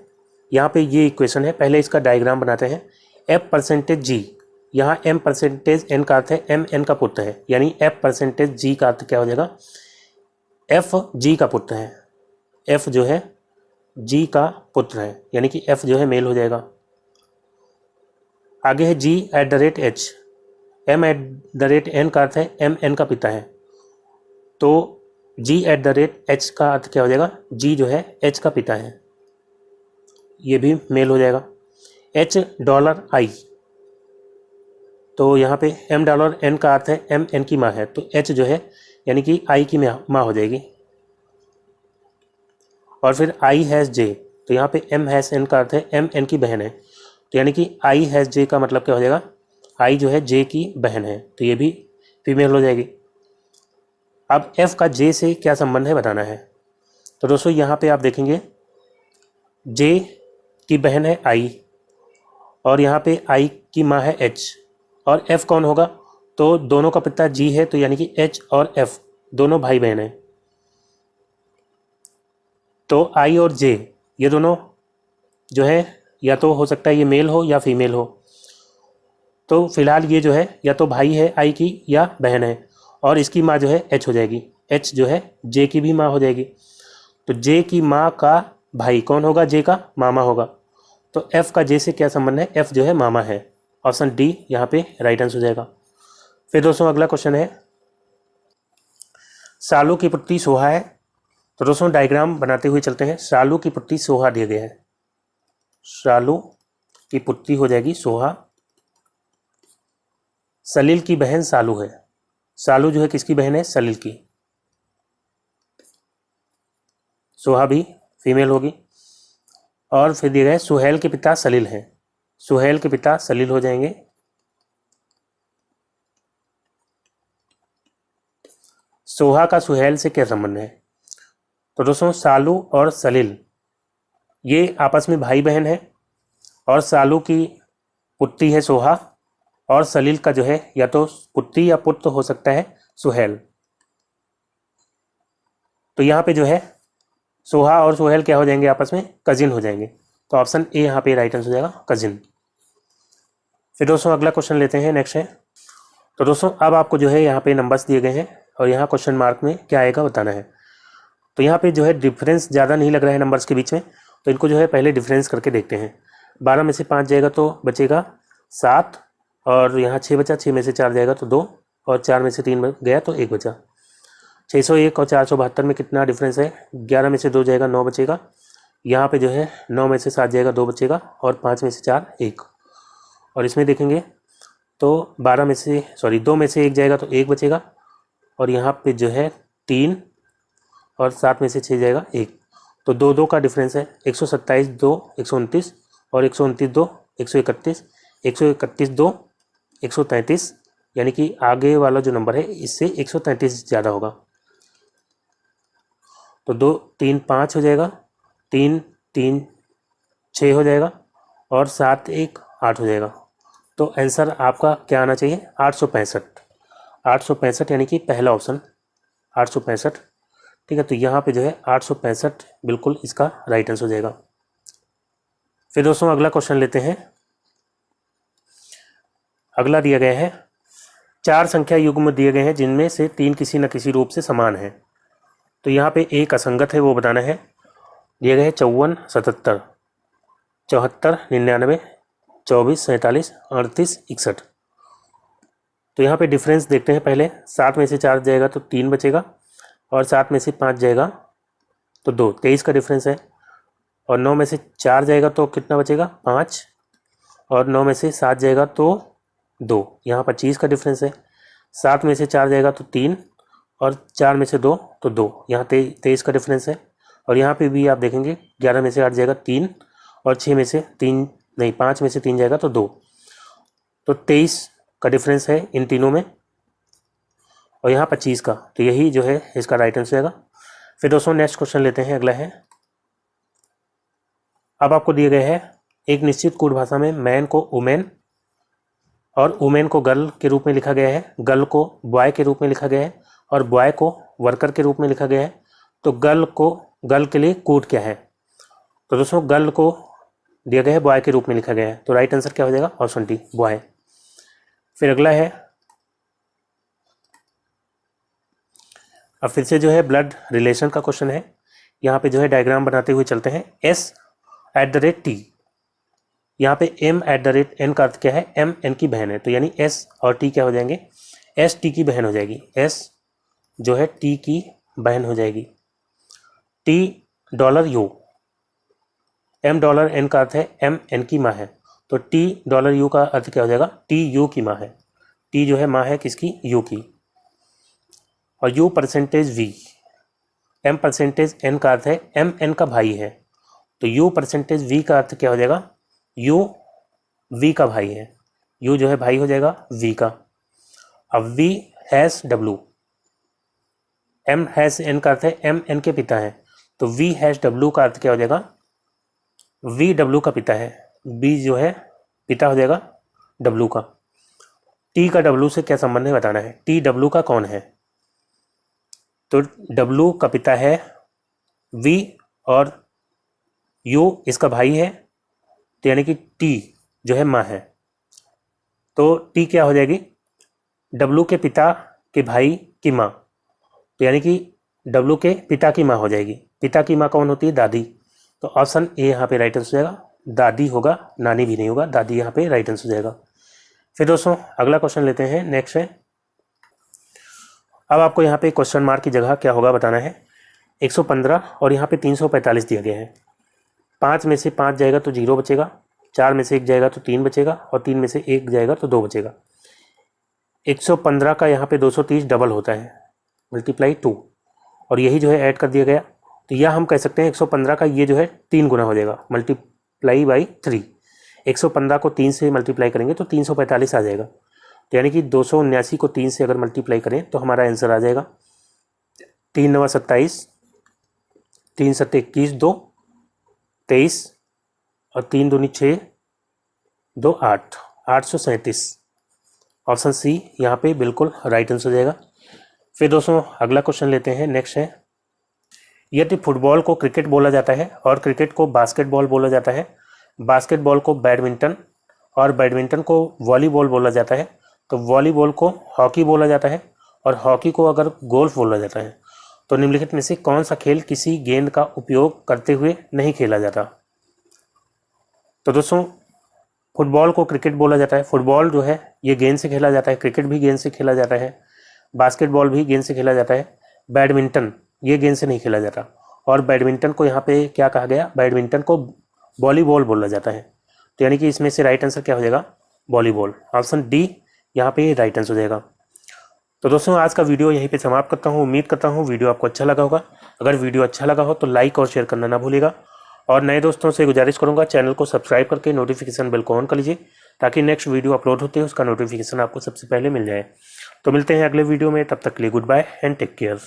यहाँ पे ये इक्वेशन है, पहले इसका डायग्राम बनाते हैं। F%G, यहाँ M%N का अर्थ है MN का पुत्र है, यानी F%G का अर्थ क्या हो जाएगा? F G का पुत्र है, F जो है G का पुत्र है, यानी कि F जो है मेल हो जाएगा। आगे है G@H, M@N का अर्थ है MN का पिता है, तो G@H का अर्थ क्या हो जाएगा? G जो है H का पिता है, ये भी मेल हो जाएगा। $I, तो यहाँ पे $M का अर्थ है MN की माँ है, तो H जो है यानी कि I की माँ हो जाएगी। और फिर I#J, तो यहाँ पे M#N का अर्थ है MN की बहन है, तो यानी कि I#J का मतलब क्या हो जाएगा? I जो है J की बहन है, तो ये भी फीमेल हो जाएगी। अब F का J से क्या संबंध है बताना है। तो दोस्तों यहाँ पे आप देखेंगे J की बहन है I, और यहाँ पे I की माँ है H, और F कौन होगा? तो दोनों का पिता G है, तो यानी कि H और F दोनों भाई बहन हैं, तो I और J ये दोनों जो है या तो हो सकता है ये मेल हो या फीमेल हो, तो फिलहाल ये जो है या तो भाई है I की या बहन है, और इसकी माँ जो है H हो जाएगी, H जो है J की भी माँ हो जाएगी। तो J की माँ का भाई, कौन होगा? जे का मामा होगा। तो एफ का जे से क्या संबंध है? एफ जो है मामा है। ऑप्शन डी यहाँ पे राइट आंसर हो जाएगा। फिर दोस्तों अगला क्वेश्चन है, सालू की पुत्री सोहा है। तो दोस्तों डायग्राम बनाते हुए चलते हैं। सालू की पुत्री सोहा दिया गया है। सालू की पुत्री हो जाएगी सोहा। सलील की बहन सालू है। सालू जो है किसकी बहन है? सलील की। सोहा भी फीमेल होगी। और फिर दिया गया है सुहेल के पिता सलील हैं। सुहेल के पिता सलील हो जाएंगे। सोहा का सुहेल से क्या संबंध है? तो दोस्तों सालू और सलील ये आपस में भाई बहन है, और सालू की पुत्री है सोहा, और सलील का जो है या तो पुत्री या पुत्र हो सकता है सुहेल। तो यहाँ पे जो है सोहा और सुहेल क्या हो जाएंगे? आपस में कजिन हो जाएंगे। तो ऑप्शन ए यहाँ पे राइट आंसर हो जाएगा, कजिन। फिर दोस्तों अगला क्वेश्चन लेते हैं, नेक्स्ट है। तो दोस्तों अब आपको जो है यहाँ पे नंबर्स दिए गए हैं, और यहाँ क्वेश्चन मार्क में क्या आएगा बताना है। तो यहाँ पे जो है डिफरेंस ज़्यादा नहीं लग रहा है नंबर्स के बीच में, तो इनको जो है पहले डिफरेंस करके देखते हैं। 12 में से 5 जाएगा तो बचेगा 7, और यहाँ 6 बचा, 6 में से 4 जाएगा तो 2, और 4 में से 3 गया तो 1 बचा। 601 और 472 में कितना डिफरेंस है? 11 में से 2 जाएगा, 9 बचेगा। यहाँ पे जो है 9 में से 7 जाएगा, 2 बचेगा, और 5 में से 4 1। और इसमें देखेंगे तो 2 में से 1 जाएगा तो 1 बचेगा, और यहाँ पे जो है 3, और 7 में से 6 जाएगा 1। तो 2 का डिफरेंस है। 127 2 129, और 129 2 131, 131 2 133, यानी कि आगे वाला जो नंबर है इससे 133 ज़्यादा होगा। तो 2 3 5 हो जाएगा, 3 3 6 हो जाएगा, और 7 1 8 हो जाएगा। तो आंसर आपका क्या आना चाहिए? 865। 865 यानी कि पहला ऑप्शन 865। ठीक है, तो यहाँ पे जो है 865 बिल्कुल इसका राइट आंसर हो जाएगा। फिर दोस्तों अगला क्वेश्चन लेते हैं। अगला दिया गया है, 4 संख्या युग्म दिए गए हैं जिनमें से 3 किसी न किसी रूप से समान है। तो यहाँ पे एक असंगत है, वो बताना है। दिए गए हैं 54 77, 74 99, 24 47, 38 61। तो यहाँ पे डिफरेंस देखते हैं पहले। 7 में से 4 जाएगा तो 3 बचेगा, और 7 में से 5 जाएगा तो 2, 23 का डिफरेंस है। और 9 में से 4 जाएगा तो कितना बचेगा? 5, और 9 में से 7 जाएगा तो 2, यहाँ 25 का डिफरेंस है। 7 में से 4 जाएगा तो 3, और 4 में से 2 तो 2, यहाँ 23 का डिफरेंस है। और यहाँ पे भी आप देखेंगे 11 में से 8 जाएगा 3, और 6 में से 3 नहीं 5 में से 3 जाएगा तो 2, तो 23 का डिफरेंस है इन तीनों में, और यहाँ 25 का। तो यही जो है इसका राइट आंसर आएगा। फिर दोस्तों नेक्स्ट क्वेश्चन लेते हैं, अगला है। अब आपको दिए गए हैं, एक निश्चित कोड भाषा में मैन को वुमेन और वुमेन को गर्ल के रूप में लिखा गया है, गर्ल को बॉय के रूप में लिखा गया है, और बॉय को वर्कर के रूप में लिखा गया है। तो गर्ल के लिए कोड क्या है? तो दोस्तों गर्ल को दिया गया है बॉय के रूप में लिखा गया है। तो राइट आंसर क्या हो जाएगा? Option D, boy. फिर अगला है, अब फिर से जो है ब्लड रिलेशन का क्वेश्चन है। यहाँ पे जो है डायग्राम बनाते हुए चलते हैं। S@T, यहाँ पे M@N का अर्थ क्या है? M N की बहन है, तो यानी S और T क्या हो जाएंगे? S T की बहन हो जाएगी। S जो है T की बहन हो जाएगी। $T M$N का अर्थ है M N की माँ है, तो $T का अर्थ क्या हो जाएगा? T U की माँ है। T जो है माँ है किसकी? U की। और U%V, M%N का अर्थ है M N का भाई है, तो U%V का अर्थ क्या हो जाएगा? U V का भाई है। U जो है भाई हो जाएगा V का। अब V#W, M#N का अर्थ है M N के पिता है, तो V#W का अर्थ क्या हो जाएगा? VW का पिता है। B जो है पिता हो जाएगा W का। T का W से क्या संबंध है बताना है। TW का कौन है? तो W का पिता है V, और U इसका भाई है, तो यानी कि T जो है माँ है। तो T क्या हो जाएगी? W के पिता के भाई की माँ, तो यानी कि W के पिता की माँ हो जाएगी। पिता की माँ कौन होती है? दादी। तो ऑप्शन ए यहाँ पे राइट आंसर हो जाएगा। दादी होगा, नानी भी नहीं होगा, दादी यहाँ पे राइट आंसर हो जाएगा। फिर दोस्तों अगला क्वेश्चन लेते हैं, नेक्स्ट है। अब आपको यहाँ पे क्वेश्चन मार्क की जगह क्या होगा बताना है। 115 और यहाँ पे 345 दिया गया है। 5 में से 5 जाएगा तो 0 बचेगा, 4 में से 1 जाएगा तो 3 बचेगा, और 3 में से 1 जाएगा तो 2 बचेगा। 115 का यहाँ पे 230 डबल होता है, मल्टीप्लाई 2, और यही जो है ऐड कर दिया गया। तो यह हम कह सकते हैं 115 का ये जो है 3 गुना हो जाएगा, मल्टीप्लाई बाई 3। 115 को 3 से मल्टीप्लाई करेंगे तो 345 आ जाएगा। तो यानी कि 279 को 3 से अगर मल्टीप्लाई करें तो हमारा आंसर आ जाएगा 3 9 27, 3 7 21, 2 23, और 3 दूनी 6, 2 8, 837। ऑप्शन सी यहाँ पे बिल्कुल राइट आंसर हो जाएगा। फिर दोस्तों अगला क्वेश्चन लेते हैं, नेक्स्ट है। यदि फुटबॉल को क्रिकेट बोला जाता है और क्रिकेट को बास्केटबॉल बोला जाता है, बास्केटबॉल को बैडमिंटन और बैडमिंटन को वॉलीबॉल बोला जाता है, तो वॉलीबॉल को हॉकी बोला जाता है, और हॉकी को अगर गोल्फ बोला जाता है, तो निम्नलिखित में से कौन सा खेल किसी गेंद का उपयोग करते हुए नहीं खेला जाता। तो दोस्तों फुटबॉल को क्रिकेट बोला जाता है, फुटबॉल जो है ये गेंद से खेला जाता है, क्रिकेट भी गेंद से खेला जाता है, बास्केटबॉल भी गेंद से खेला जाता है, बैडमिंटन ये गेंद से नहीं खेला जाता, और बैडमिंटन को यहाँ पे क्या कहा गया, बैडमिंटन को वॉलीबॉल बोला जाता है। तो यानी कि इसमें से राइट आंसर क्या हो जाएगा, वॉलीबॉल। ऑप्शन डी यहाँ पे राइट आंसर हो जाएगा। तो दोस्तों आज का वीडियो यहीं पे समाप्त करता हूँ। उम्मीद करता हूँ वीडियो आपको अच्छा लगा होगा। अगर वीडियो अच्छा लगा हो तो लाइक और शेयर करना ना भूलिएगा, और नए दोस्तों से गुजारिश करूँगा चैनल को सब्सक्राइब करके नोटिफिकेशन बेल को ऑन कर लीजिए, ताकि नेक्स्ट वीडियो अपलोड होते हैं उसका नोटिफिकेशन आपको सबसे पहले मिल जाए। तो मिलते हैं अगले वीडियो में, तब तक के लिए goodbye and take care.